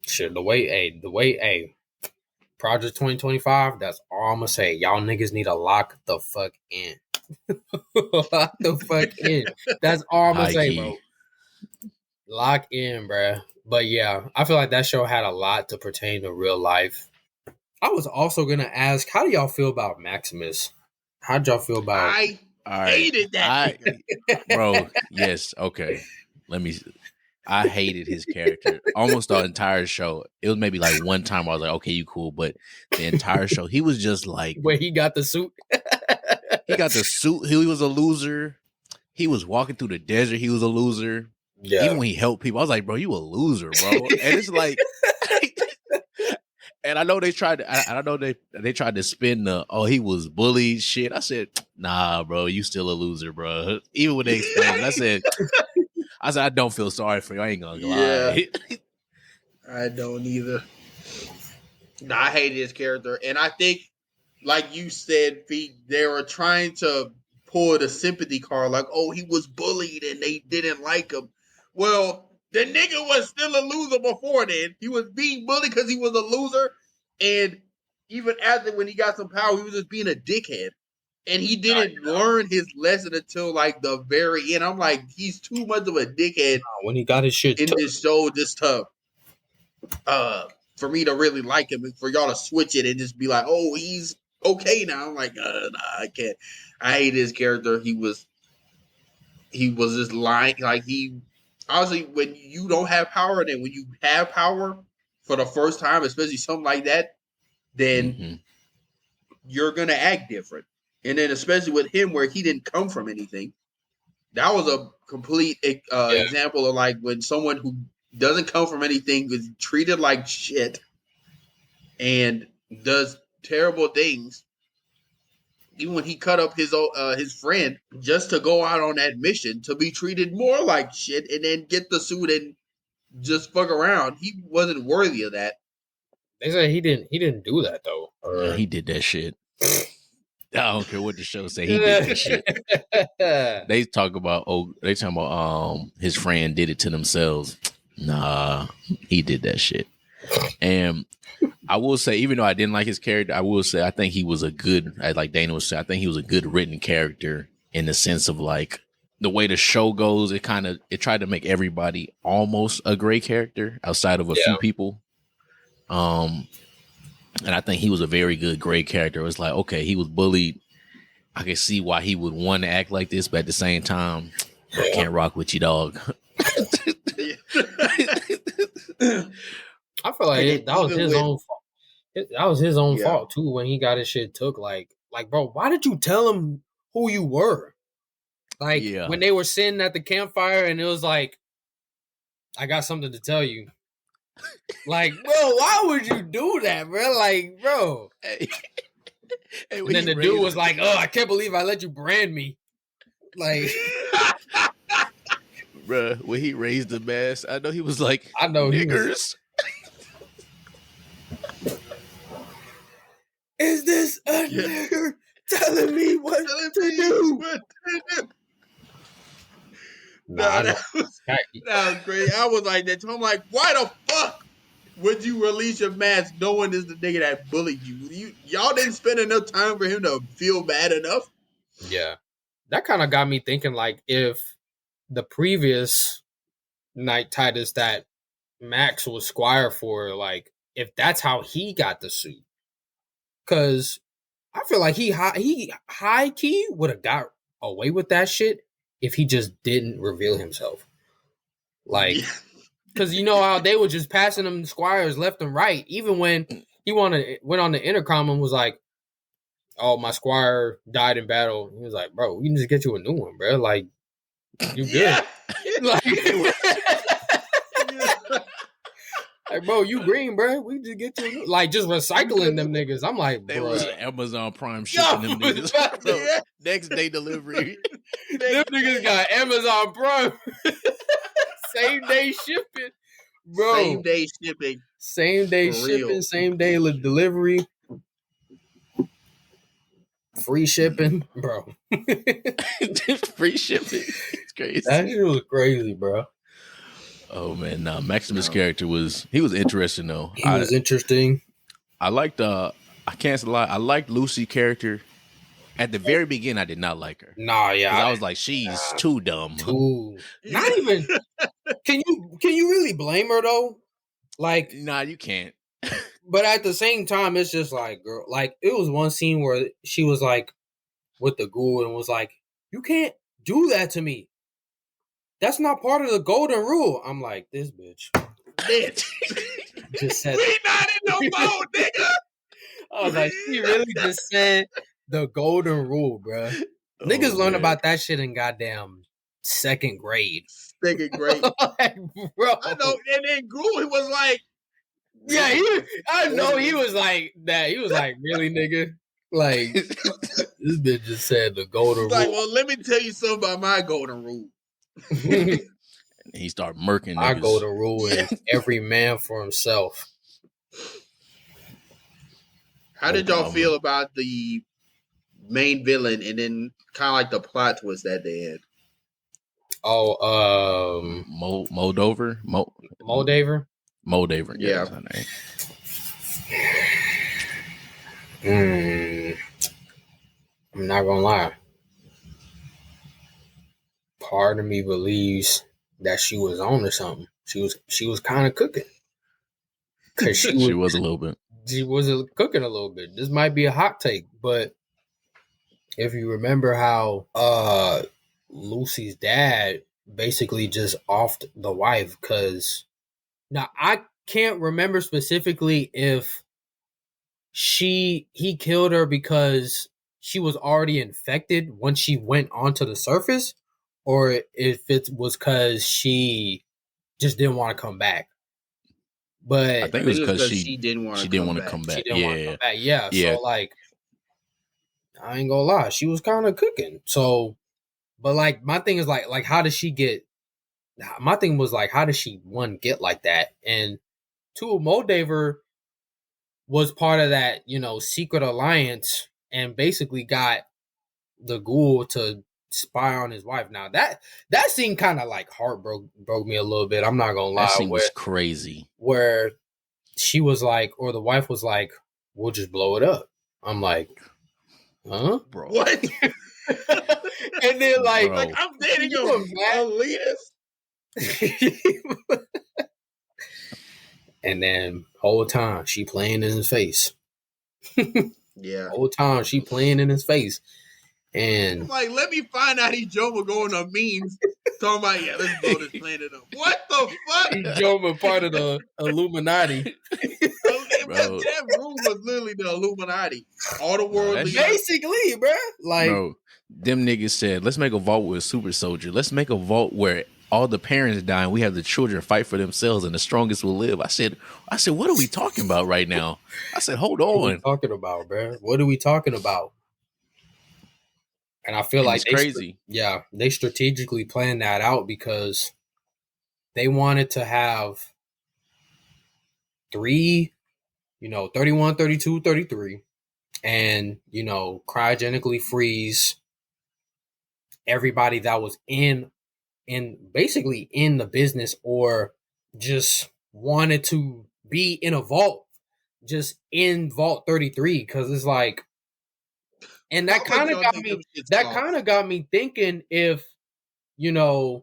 Shit, the way, Project 2025, that's all I'm gonna say. Y'all niggas need to lock the fuck in. Lock the fuck in. That's all I'm gonna say, bro. Lock in, bruh. But yeah, I feel like that show had a lot to pertain to real life. I was also gonna ask, how do y'all feel about Maximus? How'd y'all feel about? I hated that. Bro, yes, okay. I hated his character almost the entire show. It was maybe like one time I was like, okay, you cool, but the entire show, he was just like, where he got the suit. He got the suit. He was a loser. He was walking through the desert. He was a loser. Yeah. Even when he helped people, I was like, bro, you a loser, bro. And it's like, and I know they tried to, I know they tried to spin the, oh, he was bullied shit. I said, nah, bro, you still a loser, bro. Even when they explained it, I said, I don't feel sorry for you. I ain't gonna lie. I don't either. No, I hated his character. And I think, like you said, they were trying to pull the sympathy card, like, oh, he was bullied and they didn't like him. Well, the nigga was still a loser before then. He was being bullied because he was a loser. And even after, when he got some power, he was just being a dickhead. And he didn't learn his lesson until like the very end. I'm like, he's too much of a dickhead when he got his shit in this show, just to for me to really like him and for y'all to switch it and just be like, oh, he's okay now. I'm like, nah, I can't. I hate his character. He was just lying. Like, he honestly, when you don't have power, and then when you have power for the first time, especially something like that, then you're gonna act different. And then especially with him, where he didn't come from anything, that was a complete example of like when someone who doesn't come from anything is treated like shit and does terrible things. Even when he cut up his friend just to go out on that mission to be treated more like shit and then get the suit and just fuck around, he wasn't worthy of that. They say he didn't do that though. Yeah, he did that shit. I don't care what the show say. He did that shit. They talking about his friend did it to themselves. Nah, he did that shit. And I will say, even though I didn't like his character, I will say I think he was a good, like Dana was saying, I think he was a good written character in the sense of like the way the show goes. It tried to make everybody almost a great character outside of a few people. And I think he was a very good gray character. It was like, okay, he was bullied. I can see why he would want to act like this, but at the same time, I can't rock with you, dog. I feel like that was his own fault. That was his own fault too when he got his shit took. Like, bro, why did you tell him who you were? Like when they were sitting at the campfire and it was like, I got something to tell you. Like, bro, why would you do that, bro? Like, bro. Hey, and then the dude was like, oh, I can't believe I let you brand me. Like, bro, when he raised the mask, I know he was like, I know niggers. Is this a nigger telling me what to do. Nah, that was crazy. I was like that. I'm like, why the fuck would you release your mask knowing this is the nigga that bullied you? Y'all didn't spend enough time for him to feel bad enough. Yeah, that kind of got me thinking. Like, if the previous Knight Titus that Max was Squire for, like, if that's how he got the suit, because I feel like he high key would have got away with that shit if he just didn't reveal himself. Like, because you know how they were just passing him squires left and right. Even when he went on the intercom and was like, "Oh, my squire died in battle." He was like, "Bro, we can just get you a new one, bro. Like, you good? Yeah. Like, like, bro, you green, bro. We just get you a new, like, just recycling them niggas." I'm like, They bro, was Amazon Prime shipping them niggas. Bro, next day delivery. them niggas got Amazon Prime. Same day shipping, bro. Same day shipping. Same day For shipping, real. same day delivery. Free shipping, bro. Free shipping. It's crazy. That shit was crazy, bro. Oh man, nah. Maximus' character was interesting though. He was interesting. I liked I can't lie, I liked Lucy's character. At the very beginning, I did not like her. Nah, yeah. I was like, she's too dumb. Not even. Can you really blame her though? Like, nah, you can't. But at the same time, it's just like, girl, like, it was one scene where she was like with the ghoul and was like, "You can't do that to me. That's not part of the golden rule." I'm like, this bitch. Just said, "We not in no mode, nigga." I was like, she really just said the golden rule, bro. Niggas learn about that shit in goddamn second grade. Second grade. Like, bro. I know. And then Ghoul was like, yeah, I know he was like that. He was like, really, nigga? Like, this bitch just said the golden rule. Like, well, let me tell you something about my golden rule. He started murking My niggas. golden rule is every man for himself. How did y'all feel about the main villain and then kind of like the plot twist at the end? Oh, Moldover? Moldaver? Moldaver, yeah. That's her name. I'm not gonna lie. Part of me believes that she was on to something. She was kind of cooking. Cause she was a little bit. She was cooking a little bit. This might be a hot take, but if you remember how Lucy's dad basically just offed the wife, because now I can't remember specifically if he killed her because she was already infected when she went onto the surface, or if it was because she just didn't want to come back. But I think it was because she didn't want to come back. She didn't want to come back. Yeah. So, like, I ain't gonna lie, she was kind of cooking. So, but like, my thing is like, how does she get? My thing was like, how does she get like that? And two, Moldaver was part of that, secret alliance, and basically got the ghoul to spy on his wife. Now that scene kind of like broke me a little bit. I'm not gonna lie. That scene was crazy. Where she was like, or the wife was like, "We'll just blow it up." I'm like, huh, bro? What? And then like I'm dating a elitist. And then whole time she playing in his face. Yeah. Whole time she playing in his face. And like, let me find out Ijoma going on memes talking about, yeah, let's blow this planet up. What the fuck? Ijoma part of the Illuminati. That room was literally the Illuminati. All the world basically, bro. Like, bro, them niggas said, let's make a vault with a super soldier. Let's make a vault where all the parents die and we have the children fight for themselves and the strongest will live. I said, what are we talking about right now? I said, hold on. What are we talking about, bro? What are we talking about? And I feel like it's crazy. They strategically planned that out because they wanted to have 3, 31, 32, 33. and cryogenically freeze everybody that was basically in the business or just wanted to be in a vault, just in Vault 33, because it's like, and that kind of got me thinking if the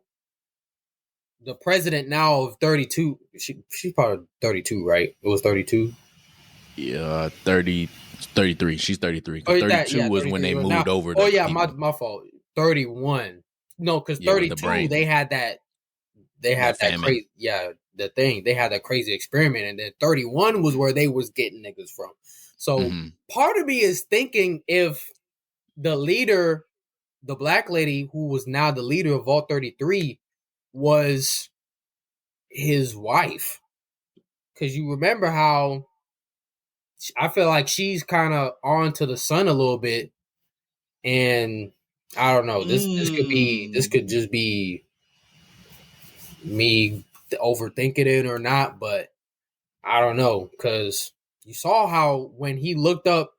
president now of 32, she's part of 32, right? It was 32. Yeah, 33. She's 33. 32 was when they moved over. Oh yeah, my fault. 31. No, because 32 they had that crazy the thing. They had that crazy experiment, and then 31 was where they was getting niggas from. So part of me is thinking if the leader, the black lady who was now the leader of Vault 33, was his wife. Because you remember how I feel like she's kind of on to the sun a little bit, and I don't know. This could just be me overthinking it or not, but I don't know, because you saw how when he looked up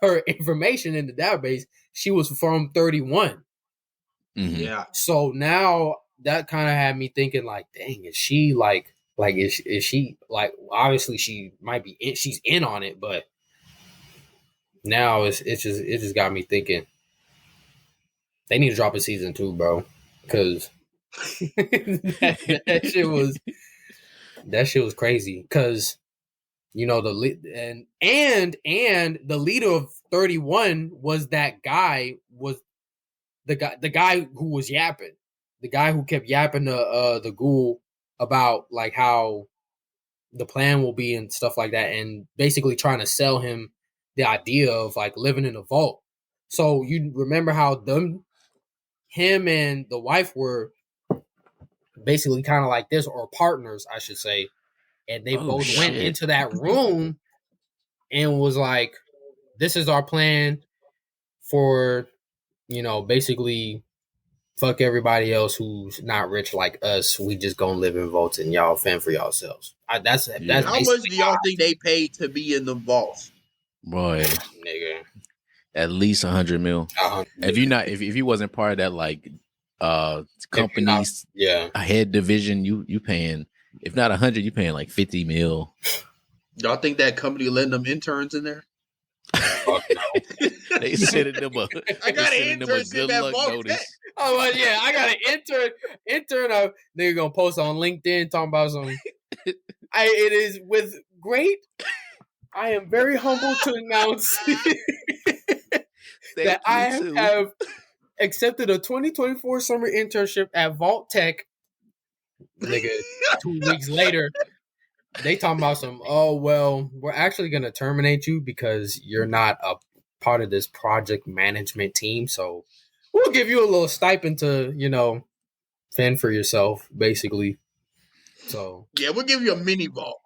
her information in the database, she was from 31. Yeah. So now that kind of had me thinking, like, dang, is she is she like, obviously she might be she's in on it, but now it just got me thinking they need to drop a season 2, bro, because that shit was crazy. Because the the leader of 31 was that guy, was the guy who was yapping, the guy who kept yapping to the ghoul about like how the plan will be and stuff like that, and basically trying to sell him the idea of like living in a vault. So you remember how him and the wife were basically kind of like this, or partners, I should say, and they both went into that room and was like, "This is our plan for, basically fuck everybody else who's not rich like us. We just gonna live in vaults and y'all fend for yourselves." That's how much do y'all think they paid to be in the vaults? Boy, nigga, at least 100 mil. If you wasn't part of that like company's head division, you paying, if not 100, you paying like 50 mil. Y'all think that company letting them interns in there? Fuck no. They sending them a good luck notice. Oh well, yeah, I got an intern. They're gonna post on LinkedIn talking about some. It is with great. I am very humble to announce that I have accepted a 2024 summer internship at Vault Tech. Nigga, 2 weeks later, they talking about some, oh, well, we're actually going to terminate you because you're not a part of this project management team. So we'll give you a little stipend to, fend for yourself, basically. So yeah, we'll give you a mini vault.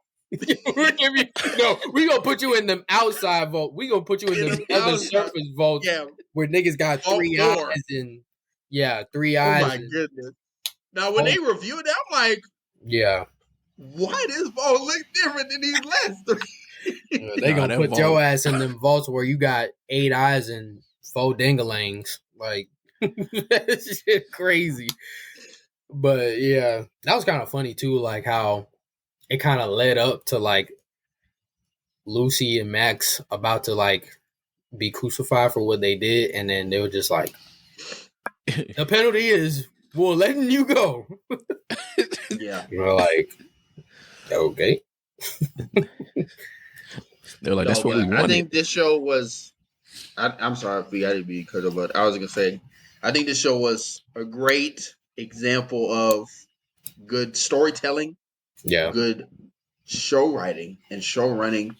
we're gonna put you in them outside vault. We gonna put you in the other surface vault, where niggas got vault 3 eyes and 3 eyes. Oh my goodness! Now when they reviewed it, I'm like, why does vault look different than these last 3? They gonna put your ass in them vaults where you got 8 eyes and 4 dingalangs. Like that shit crazy. But yeah, that was kind of funny too. Like how it kind of led up to like Lucy and Max about to like be crucified for what they did, and then they were just like, the penalty is we're letting you go. Yeah, you're like, okay. They're like, that's what we wanted. I think this show was. I'm sorry if we got to be cut off, but I was gonna say, I think this show was a great example of good storytelling. Yeah, good show writing and show running,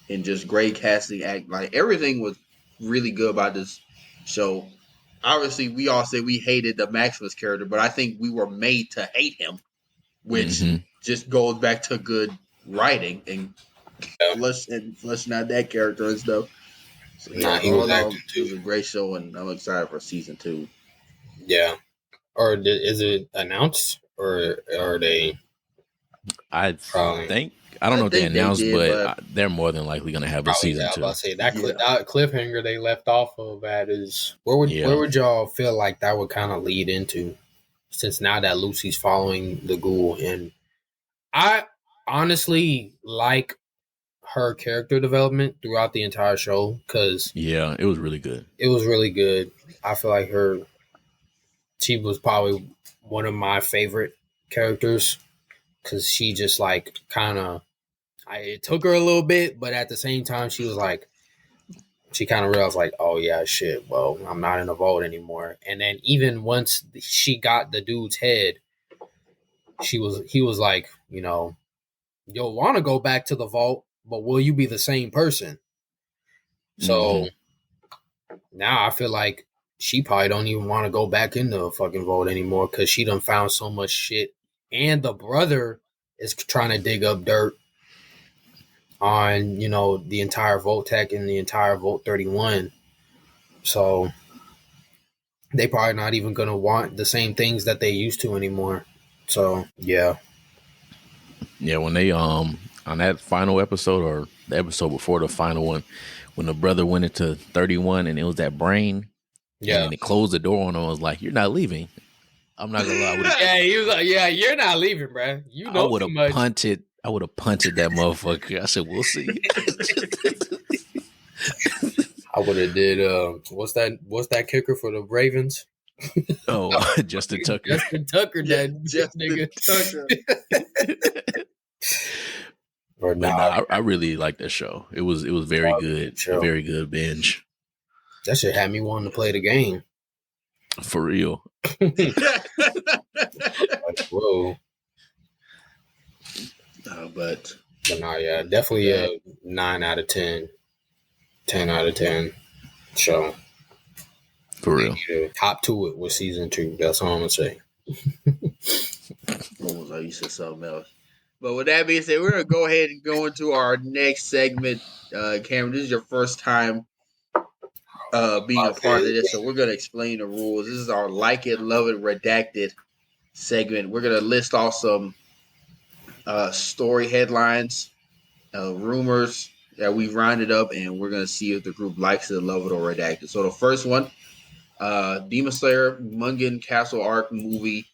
and just great casting. Like everything was really good about this show. Obviously, we all say we hated the Maximus character, but I think we were made to hate him, which just goes back to good writing and fleshing out that character and stuff. So, he was acting too. It was a great show, and I'm excited for season 2. Yeah, or is it announced, or are they? I think I don't know what they think they announced, did, but they're more than likely going to have a Probably, season I was 2. about to say that cliffhanger they left off of that is where would y'all feel like that would kind of lead into? Since now that Lucy's following the ghoul, and I honestly like her character development throughout the entire show because it was really good. It was really good. I feel like she was probably one of my favorite characters because she just like kind of, it took her a little bit, but at the same time she was like, she kind of realized like, oh yeah, shit, well, I'm not in the vault anymore. And then even once she got the dude's head, he was like, you'll want to go back to the vault, but will you be the same person? So now I feel like she probably don't even want to go back in the fucking vault anymore because she done found so much shit. And the brother is trying to dig up dirt on, the entire Vault Tech and the entire Vault 31. So they probably not even going to want the same things that they used to anymore. So, yeah. Yeah, when they, on that final episode or the episode before the final one, when the brother went into 31 and it was that brain, and then it closed the door on him, I was like, you're not leaving. I'm not going to lie. Yeah, he was like, yeah, you're not leaving, bro. You know too much. I would have punted that motherfucker. I said, we'll see. I would have did, what's that kicker for the Ravens? Oh, Justin Tucker. Justin Tucker, nigga. Tucker. I really liked that show. It was very good. A very good binge. That shit had me wanting to play the game. For real. Like, whoa. But no, yeah, definitely a 9 out of 10. 10 out of 10 show. For real. Hop to it with season 2. That's all I'm going to say. Almost like you said something else. But with that being said, we're going to go ahead and go into our next segment. Cameron, this is your first time being a part of this, so we're going to explain the rules. This is our Like It, Love It, Redacted segment. We're going to list off some story headlines, rumors that we've rounded up, and we're going to see if the group likes it, love it, or redacted. So the first one, Demon Slayer Mungan Castle Arc movie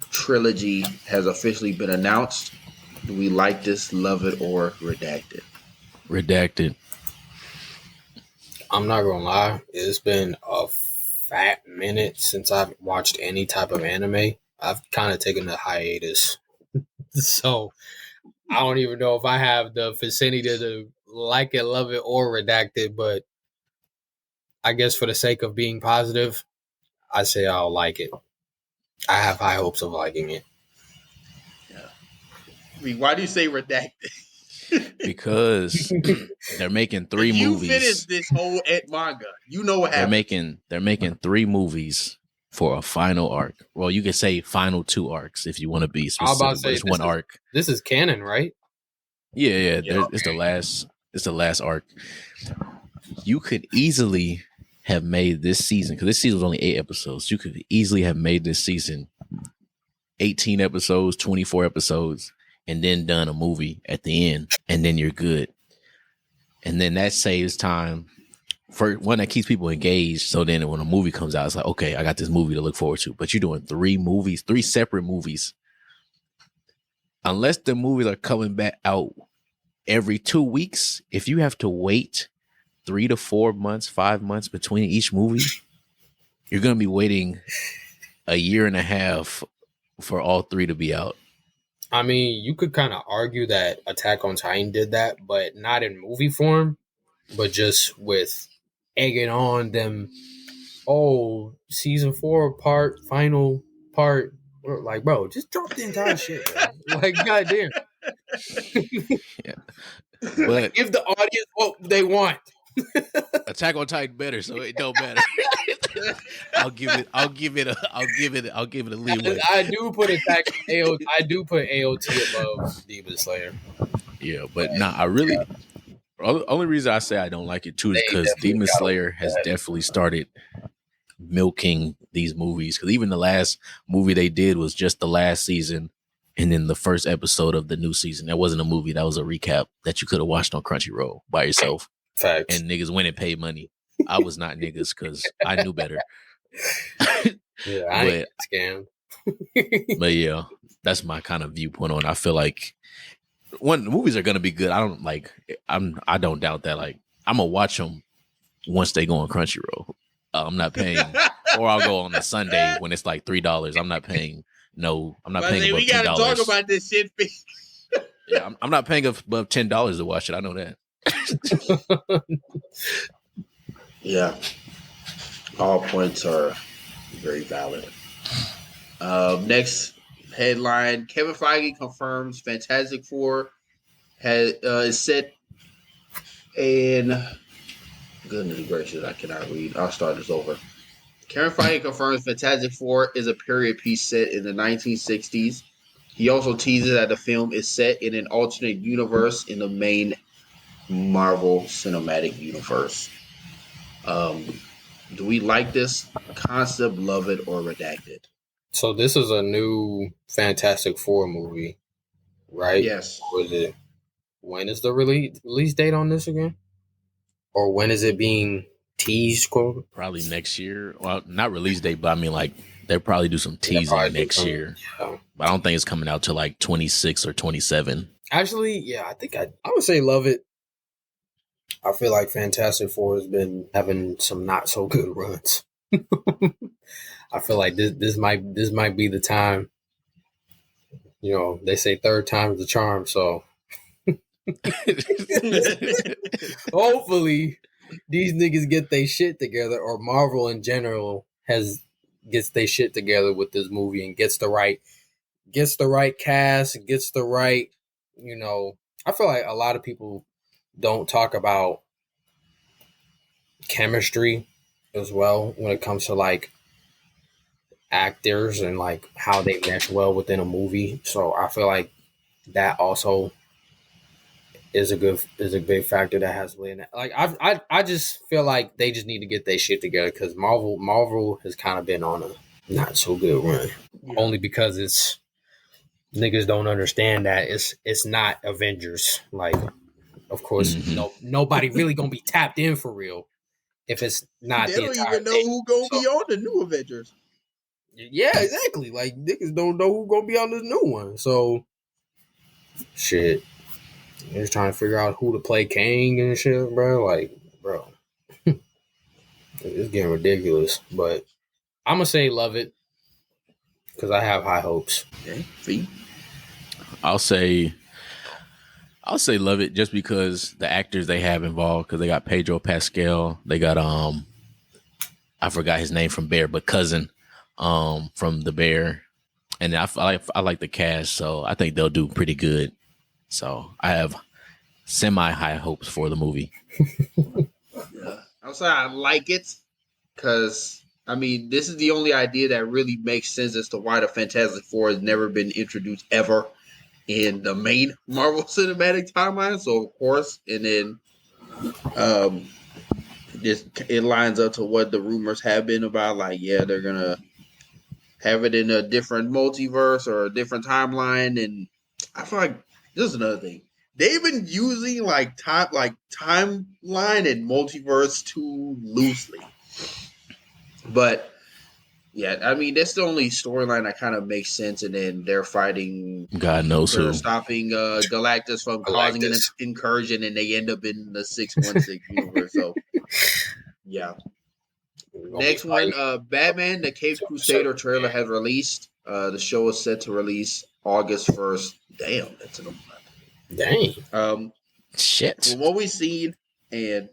trilogy has officially been announced. Do we like this, love it, or redacted? Redacted. I'm not gonna lie, it's been a fat minute since I've watched any type of anime. I've kind of taken a hiatus. So I don't even know if I have the vicinity to like it, love it, or redacted, but I guess for the sake of being positive, I say I'll like it. I have high hopes of liking it. Yeah. I mean, why do you say redacted? Because they're making 3 movies. You finished this whole manga. You know what happened. They're making 3 movies for a final arc. Well, you could say final 2 arcs if you want to be specific. I was about to say, it's one arc. This is canon, right? Yeah. It's the last arc. You could easily have made this season, because this season was only 8 episodes. You could easily have made this season 18 episodes, 24 episodes, and then done a movie at the end, and then you're good. And then that saves time. For one, that keeps people engaged. So then when a movie comes out, it's like, okay, I got this movie to look forward to. But you're doing 3 movies, 3 separate movies. Unless the movies are coming back out every 2 weeks, if you have to wait 3 to 4 months, 5 months between each movie, you're going to be waiting a year and a half for all 3 to be out. I mean, you could kind of argue that Attack on Titan did that, but not in movie form, but just with egging on them. Oh, season 4 final part. Like, bro, just drop the entire shit, bro. Like, goddamn. Yeah. But give the audience what they want. Attack on Titan better, so it don't matter. I'll give it a leeway. I do put AOT above Demon Slayer. Yeah, but only reason I say I don't like it too is because Demon Slayer has definitely started milking these movies. Because even the last movie they did was just the last season And then the first episode of the new season, that wasn't a movie, that was a recap that you could have watched on Crunchyroll by yourself. Facts. And niggas went and paid money. I was not niggas because I knew better. Yeah, I ain't scammed. But yeah, that's my kind of viewpoint on it. I feel like when movies are gonna be good, I don't doubt that. Like, I'm gonna watch them once they go on Crunchyroll. I'm not paying, or I'll go on a Sunday when it's like $3. I'm not paying. No, I'm not paying above $10. We gotta talk about this shit. Yeah, I'm not paying above $10 to watch it. I know that. Yeah, all points are very valid. Next headline: Kevin Feige confirms Fantastic Four is set in. Goodness gracious, I cannot read. I'll start this over. Kevin Feige confirms Fantastic Four is a period piece set in the 1960s. He also teases that the film is set in an alternate universe in the main Marvel Cinematic Universe. Do we like this concept, love it, or redact it? So this is a new Fantastic Four movie, right? Yes. When is the release date on this again? Or when is it being teased, quote? Probably next year. Well, not release date, but I mean, like, they'll probably do some teasing next year. Yeah. But I don't think it's coming out till like 26 or 27. Actually, yeah, I think I would say love it. I feel like Fantastic Four has been having some not so good runs. I feel like this might be the time. You know, they say third time's the charm, so hopefully these niggas get their shit together, or Marvel in general gets their shit together with this movie and gets the right cast, gets the right, you know. I feel like a lot of people don't talk about chemistry as well when it comes to like actors and like how they mesh well within a movie. So I feel like that also is a big factor that has in that. Like I just feel like they just need to get their shit together, because Marvel has kind of been on a not so good run. Yeah. Only because it's niggas don't understand that it's not Avengers. Like, of course, nobody really gonna be tapped in for real if it's not. They don't even know who gonna be on the new Avengers. Yeah, exactly. Like, niggas don't know who gonna be on this new one. So, shit. They're just trying to figure out who to play Kang and shit, bro. Like, bro. It's getting ridiculous. But I'm gonna say love it, because I have high hopes. Okay, see? I'll say love it just because the actors they have involved, because they got Pedro Pascal, they got I forgot his name from Bear, but cousin from the Bear, and I like the cast, so I think they'll do pretty good. So I have semi high hopes for the movie. Yeah. I'm sorry, I like it because I mean this is the only idea that really makes sense as to why the Fantastic Four has never been introduced ever in the main Marvel Cinematic Timeline. So of course, and then it lines up to what the rumors have been about. Like, yeah, they're gonna have it in a different multiverse or a different timeline, and I feel like this is another thing. They've been using timeline and multiverse too loosely. But yeah, I mean that's the only storyline that kind of makes sense. And then they're fighting. God knows who. Stopping Galactus from causing an incursion, and they end up in the 616 universe. So yeah. Next one, Batman: The Caped Crusader trailer has released. The show is set to release August 1st. Damn, that's in a month. Dang. Shit. From what we've seen, and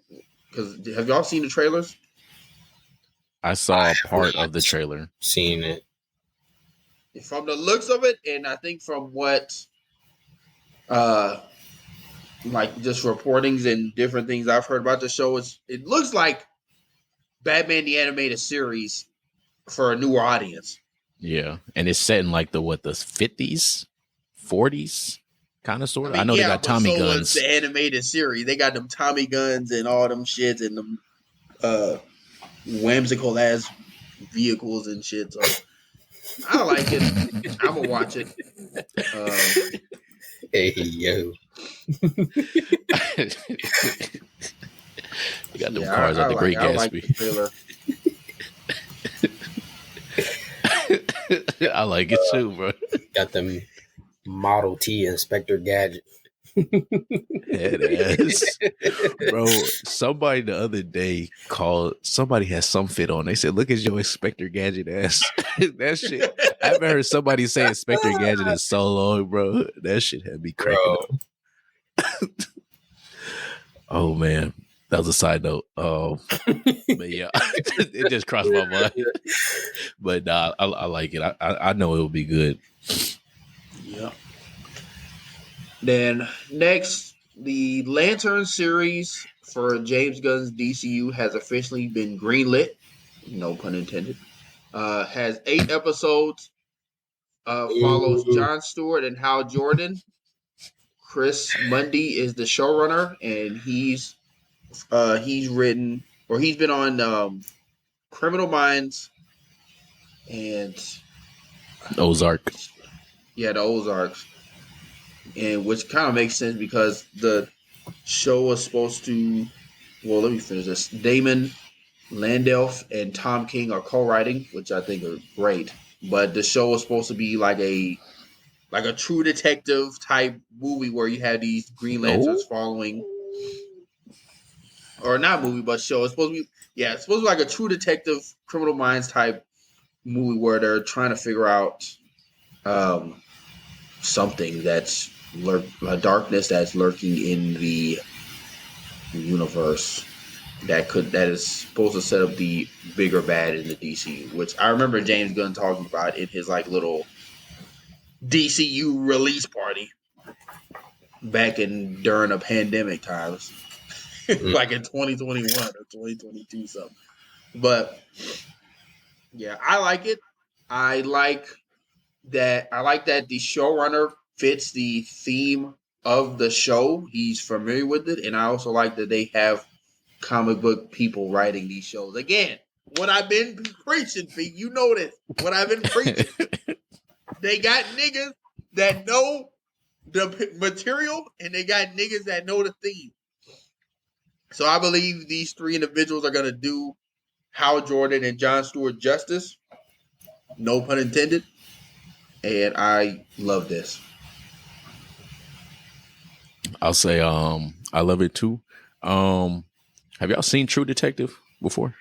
because have y'all seen the trailers? I saw part of the trailer. Seen it. From the looks of it, and I think from what, like just reportings and different things I've heard about the show, it looks like Batman the Animated Series for a newer audience. Yeah, and it's set in like the 50s, 40s, kind of sort of. I know they got Tommy guns. The animated series, they got them Tommy guns and all them shits and them whimsical ass vehicles and shit. So I like it. I'm gonna watch it. Hey yo, You got them cars at the Great I like Gatsby. the trailer. I like it too, bro. got them Model T Inspector Gadget. Head ass. Bro, somebody the other day called, somebody had some fit on. They said, look at your Inspector Gadget ass. That shit. I haven't heard somebody say Inspector Gadget in so long, bro. That shit had me cracking up. Oh, man. That was a side note. But yeah, it just crossed my mind. But nah, I like it. I know it will be good. Yeah. Then next, the Lantern series for James Gunn's DCU has officially been greenlit. No pun intended. Has 8 episodes. Follows Jon Stewart and Hal Jordan. Chris Mundy is the showrunner, and he's written, or he's been on Criminal Minds and Ozark. Yeah, the Ozarks. And which kind of makes sense because the show was supposed to, well, let me finish this. Damon Lindelof and Tom King are co-writing, which I think are great. But the show was supposed to be like a True Detective type movie where you have these Green Lanterns following, or not movie, but show. It's supposed to be, it's supposed to be like a True Detective, Criminal Minds type movie where they're trying to figure out something that's a darkness that's lurking in the universe that is supposed to set up the bigger bad in the DCU, which I remember James Gunn talking about in his like little DCU release party back during the pandemic times, like in 2021 or 2022 something. But yeah, I like it. I like that the showrunner fits the theme of the show. He's familiar with it, and I also like that they have comic book people writing these shows. Again, what I've been preaching, Pete, you know this. What I've been preaching. They got niggas that know the material, and they got niggas that know the theme. So I believe these 3 individuals are going to do Hal Jordan and Jon Stewart justice. No pun intended. And I love this. I'll say I love it too. Have y'all seen True Detective before?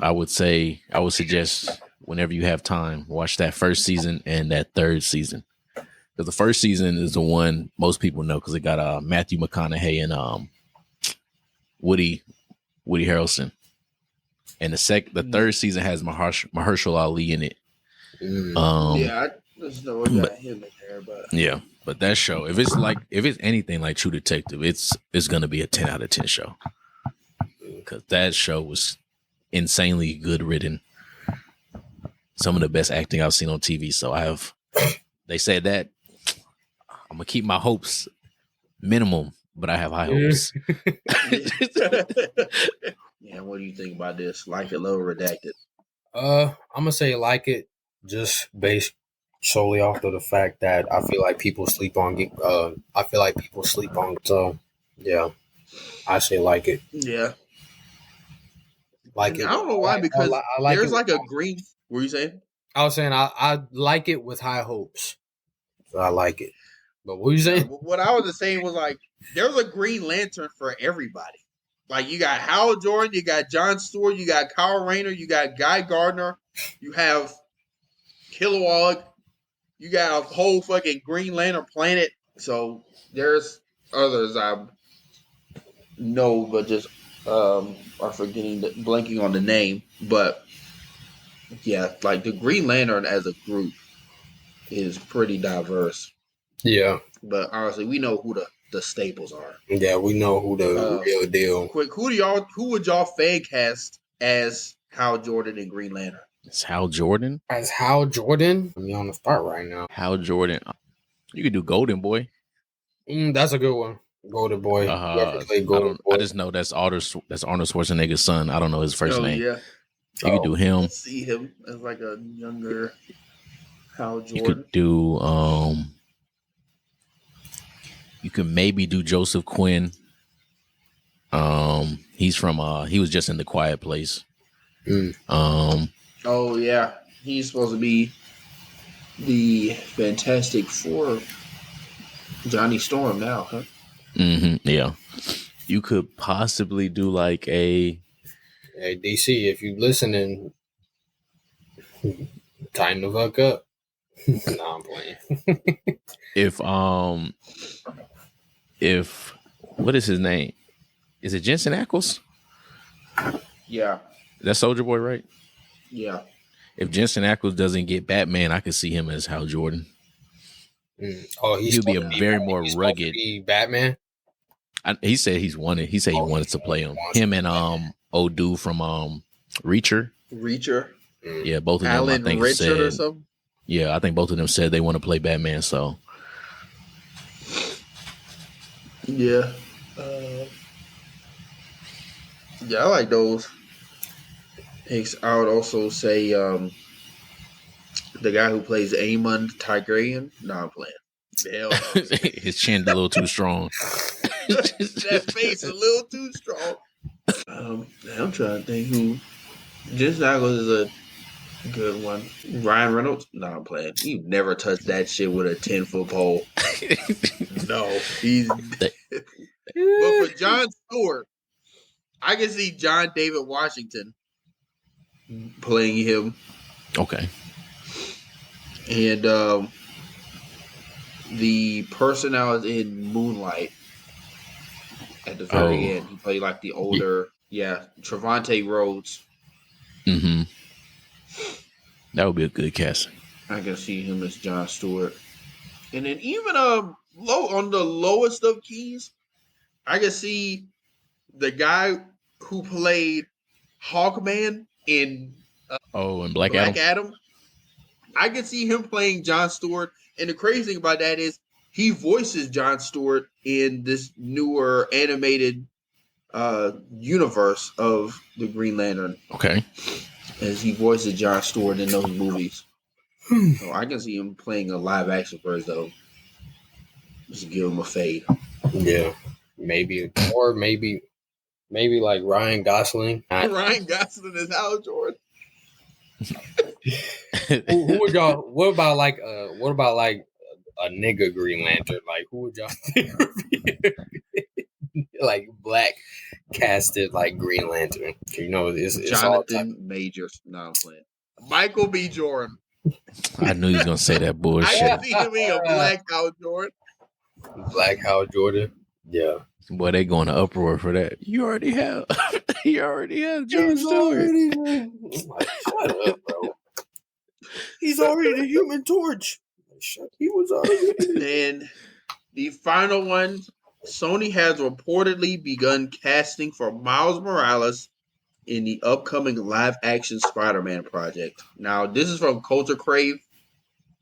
I would suggest whenever you have time, watch that first season and that 3rd season. Because the first season is the one most people know because it got Matthew McConaughey and Woody Harrelson. And the 3rd season has Mahershala Ali in it. I just know it got him in there, but yeah. But that show, if it's anything like True Detective, it's gonna be a 10 out of 10 show. Because that show was insanely good written. Some of the best acting I've seen on TV. So they said that I'm gonna keep my hopes minimum, but I have high hopes. Yeah, what do you think about this? Like it, love, redacted? I'm gonna say like it, just based solely off of the fact that I feel like people sleep on. So yeah, I say like it. Yeah, like it. I don't know why because I like there's like a green. What were you saying? I was saying I like it with high hopes. So I like it. But what were you saying? What I was just saying was like there's a Green Lantern for everybody. Like you got Hal Jordan, you got Jon Stewart, you got Kyle Rayner, you got Guy Gardner, you have Kilowog, you got a whole fucking Green Lantern planet. So there's others I know, but just are blanking on the name. But yeah, like the Green Lantern as a group is pretty diverse. Yeah. But honestly, we know who the staples are. Yeah, we know who the real deal. Quick, who would y'all fan cast as Hal Jordan and Green Lantern? It's Hal Jordan? As Hal Jordan? I'm on the spot right now. Hal Jordan. You could do Golden Boy. That's a good one. Golden Boy. Golden Boy. I just know that's Arnold Schwarzenegger's son. I don't know his first name. Yeah. You could do him. I see him as like a younger Hal Jordan. You could do you could maybe do Joseph Quinn. He's from he was just in The Quiet Place. Oh yeah, he's supposed to be the Fantastic Four Johnny Storm now, huh? Yeah. You could possibly do like a Hey DC, if you listening, tighten the fuck up. Nah, I'm playing. if what is his name? Is it Jensen Ackles? Yeah. That's Soldier Boy, right? Yeah. If Jensen Ackles doesn't get Batman, I could see him as Hal Jordan. Oh, he'll be a very more rugged Batman. He said he wanted to play him. Him and old dude from Reacher. Yeah, both of them Alan I think Richard said, or something. Yeah, I think both of them said they want to play Batman. So yeah, yeah, I like those. I would also say the guy who plays Aemon Targaryen. No, I'm playing. Hell no. His chin a little too strong. That face a little too strong. I'm trying to think who. Jensen Ackles is a good one. Ryan Reynolds? No, I'm playing. You never touched that shit with a 10-foot pole. No, he's. But for Jon Stewart, I can see John David Washington playing him. Okay. And the person that was in Moonlight at the very end, he played like the older, Trevante Rhodes. Mm-hmm. That would be a good casting. I can see him as Jon Stewart. And then even low on the lowest of keys, I can see the guy who played Hawkman in in Black Adam. I can see him playing Jon Stewart. And the crazy thing about that is he voices Jon Stewart in this newer animated universe of the Green Lantern. Okay. As he voices Jon Stewart in those movies. So I can see him playing a live action version of. Just give him a fade. Yeah. Maybe. Or maybe like Ryan Gosling. Ryan Gosling is Hal Jordan. who would y'all? What about like a nigga Green Lantern? Like who would y'all think would be like black casted like Green Lantern? You know, it's Jonathan Majors. No, I'm playing. Michael B. Jordan. I knew he was gonna say that bullshit. I can see him being a black Hal Jordan. Black Hal Jordan. Yeah. Boy, they going to uproar for that. You already have Jon Stewart. Shut up, bro. He's already the Human Torch. He was already. And the final one, Sony has reportedly begun casting for Miles Morales in the upcoming live-action Spider-Man project. Now, this is from Culture Crave,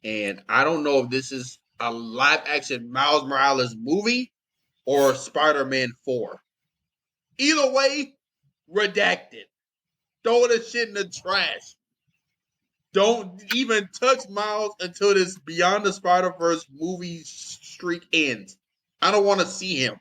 and I don't know if this is a live-action Miles Morales movie or Spider-Man 4. Either way, redacted. Throw the shit in the trash. Don't even touch Miles until this Beyond the Spider-Verse movie streak ends. I don't want to see him.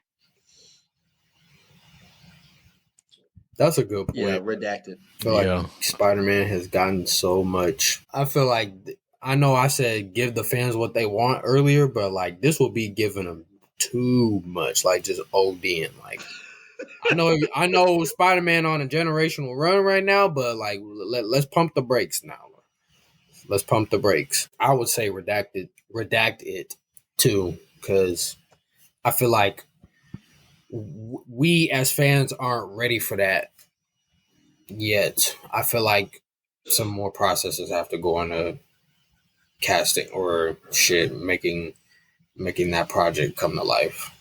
That's a good point. Yeah, redacted. I feel like Spider-Man has gotten so much. I feel like, I know I said give the fans what they want earlier, but like this will be giving them too much, like just ODing. Like I know Spider-Man on a generational run right now, but like let's pump the brakes now. Let's pump the brakes. I would say redact it too, because I feel like we as fans aren't ready for that yet. I feel like some more processes have to go into casting or shit, making that project come to life.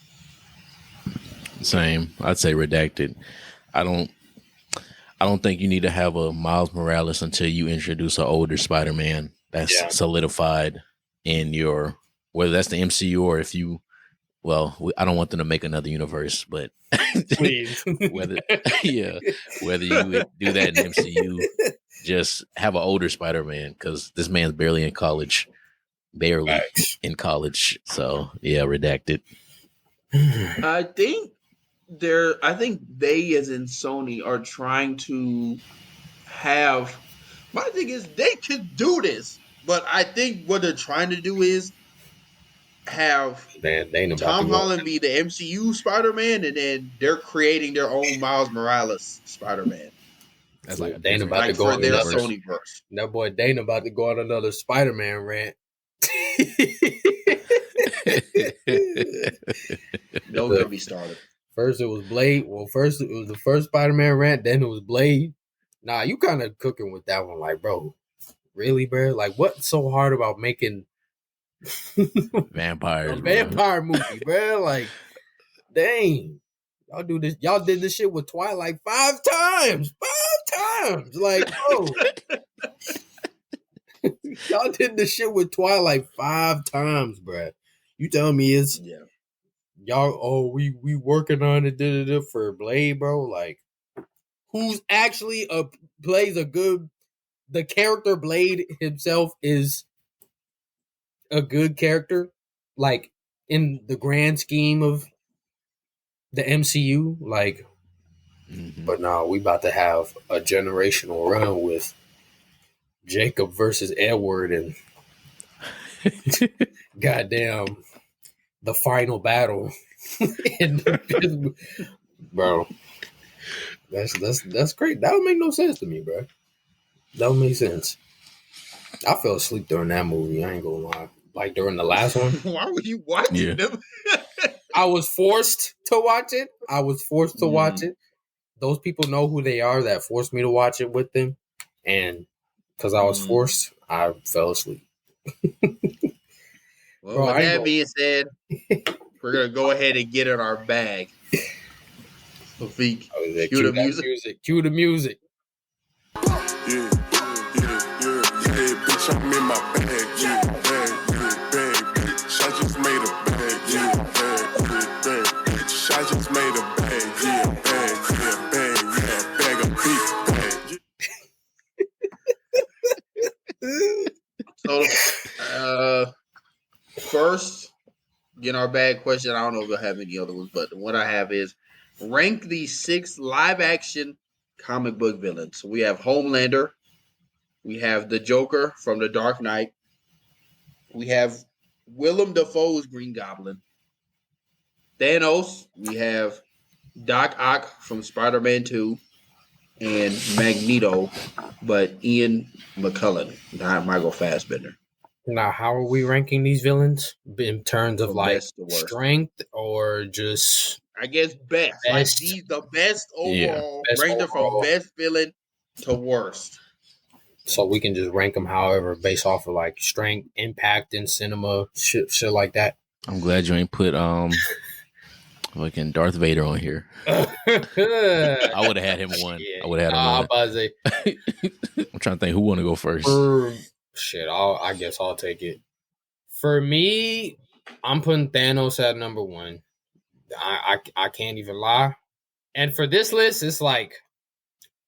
Same. I'd say redacted. I don't think you need to have a Miles Morales until you introduce an older Spider-Man that's solidified in your, whether that's the MCU or if you, I don't want them to make another universe, but Please. whether you do that in MCU just have an older Spider-Man because this man's barely in college. Barely in college. So yeah, redacted. I think they, as in Sony, are trying to have. My thing is, they could do this, but I think what they're trying to do is have Tom Holland be the MCU Spider-Man, and then they're creating their own Miles Morales Spider-Man. That's like Dana about to go for their Sonyverse. That boy Dana about to go on another Spider-Man rant. Don't get me started. First it was Blade. Well, first it was the first Spider-Man rant, then it was Blade. Nah, you kind of cooking with that one, like, bro. Really, bro? Like, what's so hard about making vampires? A vampire movie, bro? Like, dang. Y'all do this. Y'all did this shit with Twilight 5 times. 5 times. Like, bro. Y'all did this shit with Twilight 5 times, bro. You telling me it's y'all? We working on it for Blade, bro. Like, who's actually plays a good? The character Blade himself is a good character, like in the grand scheme of the MCU. Like, but now we about to have a generational run with Jacob versus Edward and goddamn the final battle. Bro, that's great. That would make no sense to me, bro. That would make sense. I fell asleep during that movie. I ain't gonna lie. Like during the last one. Why were you watching them? I was forced to watch it. Watch it. Those people know who they are that forced me to watch it with them. And because I was forced, I fell asleep. Well, bro, with that being said, we're going to go ahead and get in our bag. Cue the music. Cue the music. Yeah, bitch, I'm in my bag, bag, bitch, I just made a bag, bag, bitch, I just made a bag of beef, So, first, in our bag question, I don't know if we'll have any other ones, but what I have is rank the 6 live-action comic book villains. So we have Homelander. We have the Joker from The Dark Knight. We have Willem Dafoe's Green Goblin. Thanos. We have Doc Ock from Spider-Man 2. And Magneto, but Ian McKellen, not Michael Fassbender. Now, how are we ranking these villains in terms of like strength or just? I guess best. Like the best overall. Best rank them from best villain to worst. So we can just rank them however based off of like strength, impact in cinema, shit like that. I'm glad you ain't put fucking Darth Vader on here. I would have had him one. I would have had him one. I'm trying to think who want to go first. I guess I'll take it. For me, I'm putting Thanos at number 1. I can't even lie. And for this list, it's like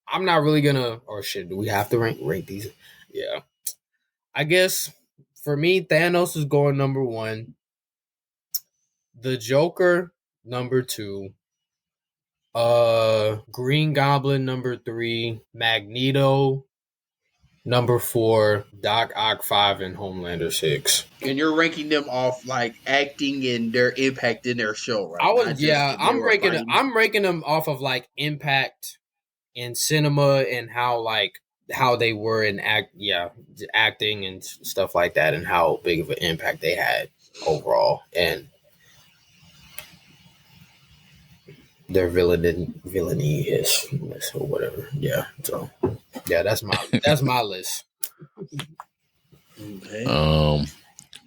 I'm not really gonna. Or shit, do we have to rank these? Yeah, I guess for me, Thanos is going number 1. The Joker number 2. Green Goblin number 3. Magneto number 4. Doc Ock 5, and Homelander 6. And you're ranking them off like acting and their impact in their show, right? I'm ranking them off of like impact in cinema and how they were in acting and stuff like that, and how big of an impact they had overall, and their villainy is or whatever. Yeah. So yeah, that's my list. Okay. All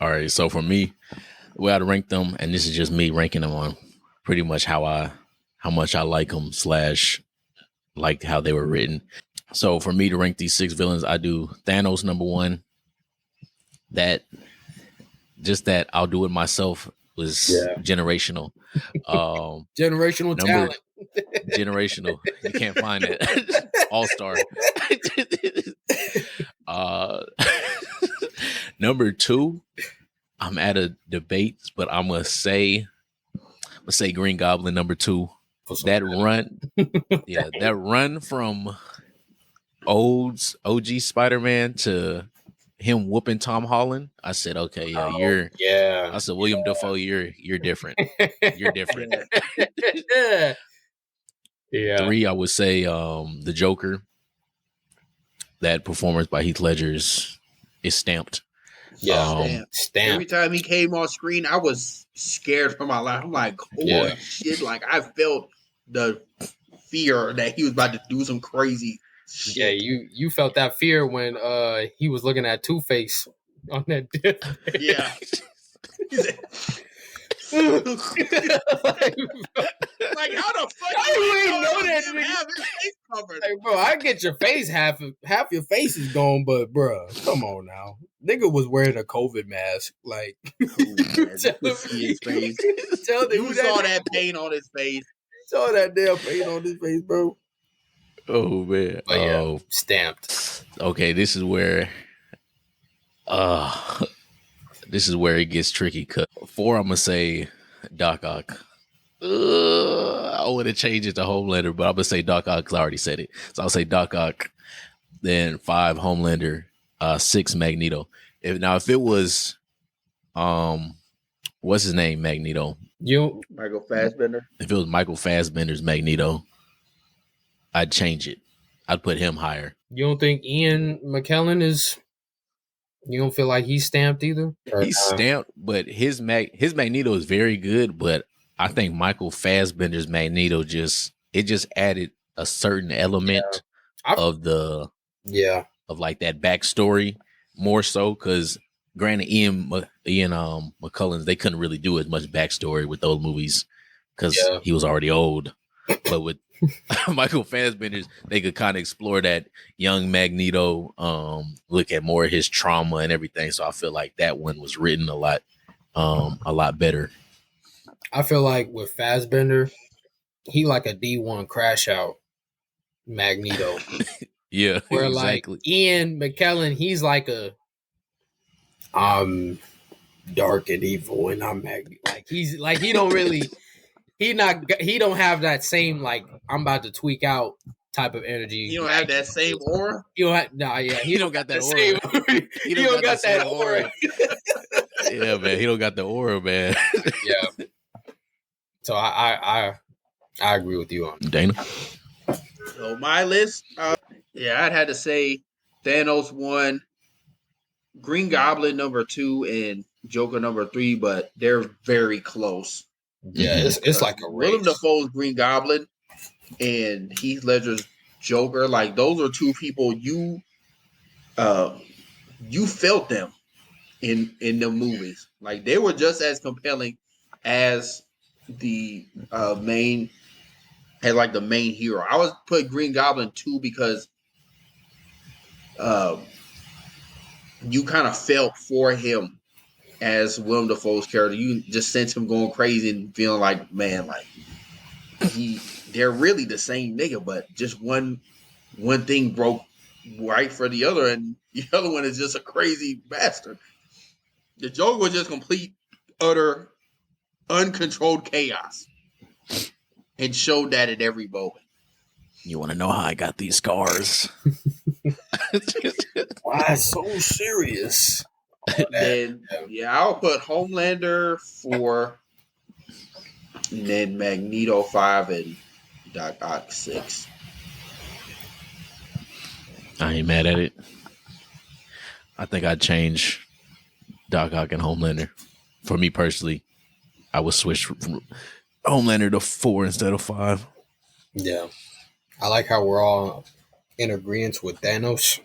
right. So for me, the way I'd rank them, and this is just me ranking them on pretty much how much I like them / like how they were written. So for me to rank these 6 villains, I do Thanos number 1. That I'll do it myself was generational. Generational talent. Generational. You can't find it. All-star. Number 2, I'm at a debate, but I'm gonna say Green Goblin number 2. That run, that run from OG Spider-Man to him whooping Tom Holland. I said, okay, I said, William Dafoe, you're different. You're different. Yeah. 3, I would say the Joker. That performance by Heath Ledger is stamped. Yeah, stamped. Every time he came on screen, I was scared for my life. I'm like, holy shit! Like I felt the fear that he was about to do some crazy shit. Yeah, you felt that fear when he was looking at Two-Face on that disc. Yeah. Like how the fuck you ain't know that nigga have his face covered? Like, bro, I get your face half your face is gone, but bro, come on now. Nigga was wearing a COVID mask. Like you saw that paint on his face. Saw that damn paint on his face, bro. Oh man. But yeah, stamped. Okay, this is where it gets tricky. 4, I'm gonna say Doc Ock. I would have changed it to Homelander, but I'm gonna say Doc Ock because I already said it. So I'll say Doc Ock. Then 5, Homelander. 6, Magneto. If it was, what's his name, Magneto? Michael Fassbender. If it was Michael Fassbender's Magneto, I'd change it. I'd put him higher. You don't think Ian McKellen is? You don't feel like he's stamped either? He's stamped, but his Magneto is very good. But I think Michael Fassbender's Magneto just added a certain element of like that backstory more so because granted Ian McCullens, they couldn't really do as much backstory with those movies because he was already old. But with Michael Fassbender, they could kind of explore that young Magneto, look at more of his trauma and everything. So I feel like that one was written a lot better. I feel like with Fassbender, he like a D1 crash out Magneto. Yeah, where exactly. Like Ian McKellen, he's like a dark and evil, and I'm Magneto. Like he's like he don't have that same like I'm about to tweak out type of energy. You don't have that same aura. He don't got that aura. He don't got that aura. Yeah, man, he don't got the aura, man. Yeah. So I agree with you on Dana. So my list, I'd have to say Thanos 1, Green Goblin number 2, and Joker number 3, but they're very close. Yeah, it's like a race. Willem Dafoe's Green Goblin and Heath Ledger's Joker, like those are two people you felt them in the movies. Like they were just as compelling as the main hero. I would put Green Goblin 2 because you kind of felt for him as Willem Dafoe's character. You just sense him going crazy and feeling like, man, like they're really the same nigga, but just one thing broke right for the other, and the other one is just a crazy bastard. The Joker was just complete, utter, uncontrolled chaos, and showed that at every moment. You want to know how I got these scars? Why so serious? And I'll put Homelander 4, and then Magneto 5, and Doc Ock 6. I ain't mad at it. I think I'd change Doc Ock and Homelander. For me personally, I would switch from Homelander to 4 instead of 5. Yeah. I like how we're all in agreement with Thanos.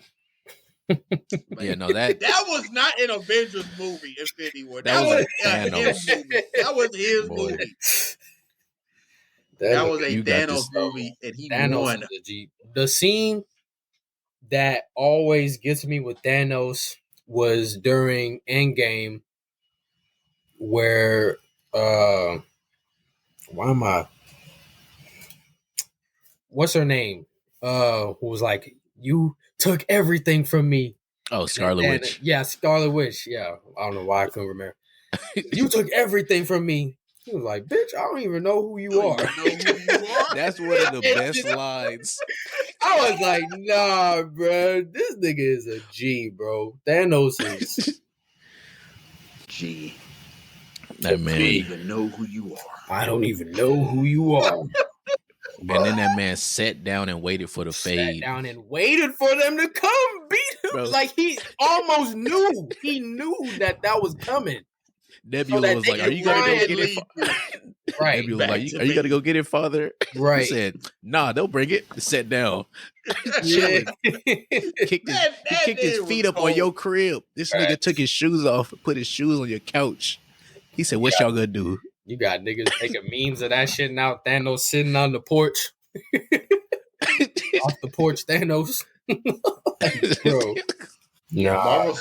Yeah, no, that was not an Avengers movie, Infinity War. That was his movie. That was his movie. That was a Thanos movie, and he won. The scene that always gets me with Thanos was during Endgame, where what's her name? Who was like, you took everything from me. Oh, Scarlet Witch. Yeah, Scarlet Witch. Yeah, I don't know why I couldn't remember. You took everything from me. He was like, bitch, I don't even know who you are. That's one of the best lines. I was like, nah, bro. This nigga is a G, bro. Thanos is G. That man. I don't even know who you are. I don't even know who you are. And then that man sat down and waited for the fade. Sat down and waited for them to come beat him. Bro. Like he almost knew. He knew that was coming. Nebula was like, "Are you gonna go get it?" Right. Nebula was like, "Are you gonna go get it, father?" Right. He said, "Nah, they'll bring it." Sat down. Yeah. Kicked his feet up on your crib. This nigga took his shoes off and put his shoes on your couch. He said, "What y'all gonna do?" You got niggas making memes of that shit now. Thanos sitting on the porch. Off the porch, Thanos. Bro. Nah,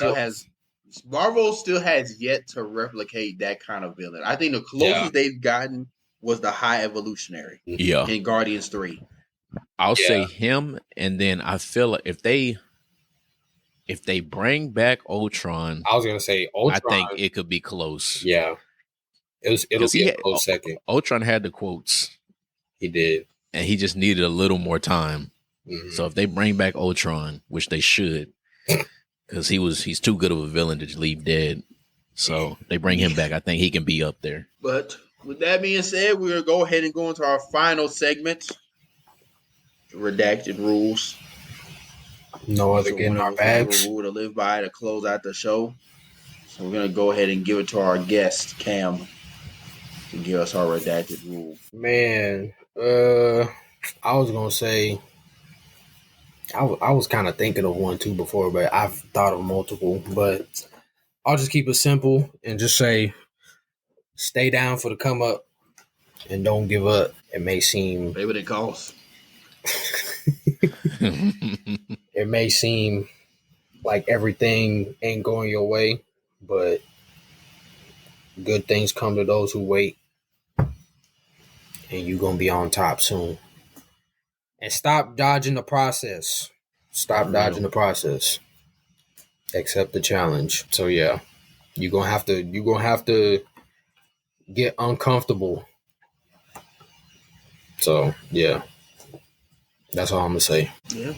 Marvel still has yet to replicate that kind of villain. I think the closest they've gotten was the High Evolutionary. Yeah. In Guardians 3. I'll say him, and then I feel like if they bring back Ultron, I was gonna say Ultron. I think it could be close. Yeah. It'll be a close second. Ultron had the quotes. He did. And he just needed a little more time. Mm-hmm. So if they bring back Ultron, which they should, because he's too good of a villain to leave dead. So they bring him back. I think he can be up there. But with that being said, we're going to go ahead and go into our final segment. Redacted rules. No other getting our bags. Rule to live by to close out the show. So we're going to go ahead and give it to our guest, Cam, to give us our redacted rule. Man, I was going to say, I was kind of thinking of one too before, but I've thought of multiple. But I'll just keep it simple and just say, stay down for the come up and don't give up. It may seem... Pay what it costs. It may seem like everything ain't going your way, but good things come to those who wait. And you're going to be on top soon. And stop dodging the process. Stop dodging the process. Accept the challenge. So yeah, you're gonna have to get uncomfortable. So yeah, that's all I'm gonna say. Yeah,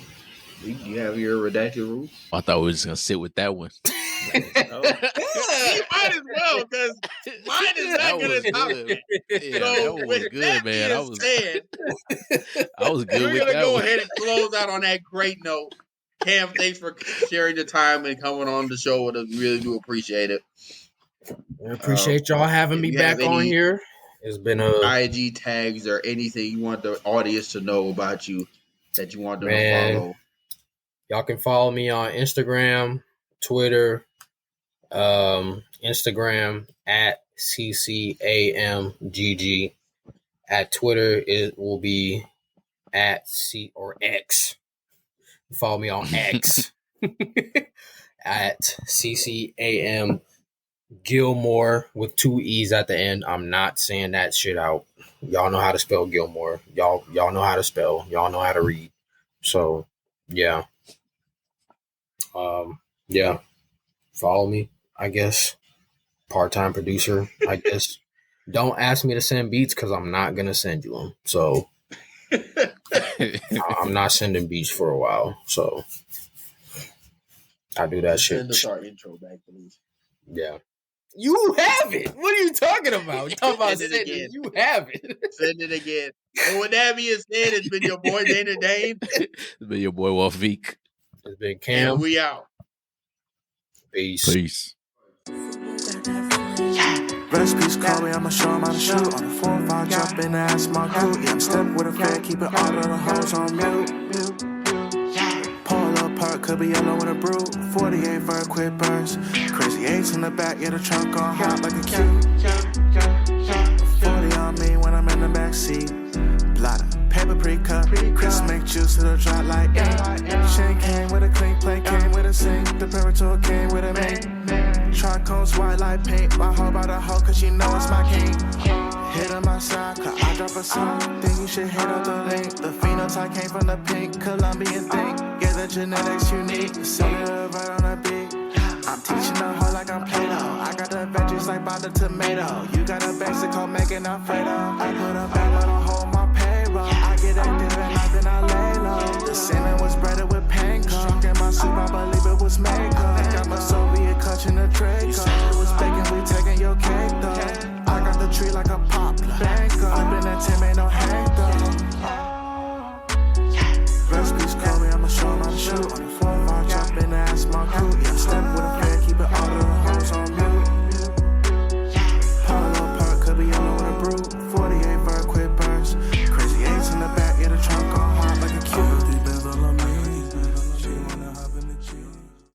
you have your redacted rule. I thought we were just gonna sit with that one. You might as well, because mine is not good as topic. Yeah, that one was good, man. I was good we're with gonna that go one. ahead and close out on that great note. Cam, thanks for sharing the time and coming on the show with us. Really do appreciate it. I appreciate y'all having me back on here. It's been a IG tags or anything you want the audience to know about you that you want them to follow. Y'all can follow me on Instagram, Twitter, Instagram at CCAMGG. At Twitter, it will be at C or X. Follow me on X at CCAM Gilmore with 2 E's at the end. I'm not saying that shit out. Y'all know how to spell Gilmore. Y'all know how to spell. Y'all know how to read. So yeah. Yeah. Follow me, I guess. Part-time producer, I guess. Don't ask me to send beats because I'm not gonna send you them. So I'm not sending beats for a while. So I do that shit. Send us our intro back, please. Yeah. You have it. What are you talking about? You talking about Send it sending? again. You have it. Send it again. And with that being said, it's been your boy Dana Dane. It's been your boy Wafik. It's been Cam. And we out. Peace. Peace. Recipes call me, I'ma show 'em how to shoot. On the 4-5, jump in the ass, my crew. Yeah, I'm stepping with a fed, keeping all of the hoes on mute. Pull up park, could be yellow with a brew. 48 for a quick burst. Crazy 8s in the back, yeah, the trunk on hot like a cue. 40 on me when I'm in the backseat. Blotter, paper pre-cup. Chris make juice to the drop like Chain came with a clean plate, came with a sink. The Parator came with a mate. Tricones white like paint. My hoe by the hoe, cause she know it's my king. Hit on my side, cause I drop a song. Then you should hit up the link. The phenotype came from the pink Colombian thing. Yeah, the genetics unique. Set it up right on the beat. I'm teaching the hoe like I'm Play-Doh. I got the veggies like by the tomato. You got a basic hoe making Alfredo. I put a bag on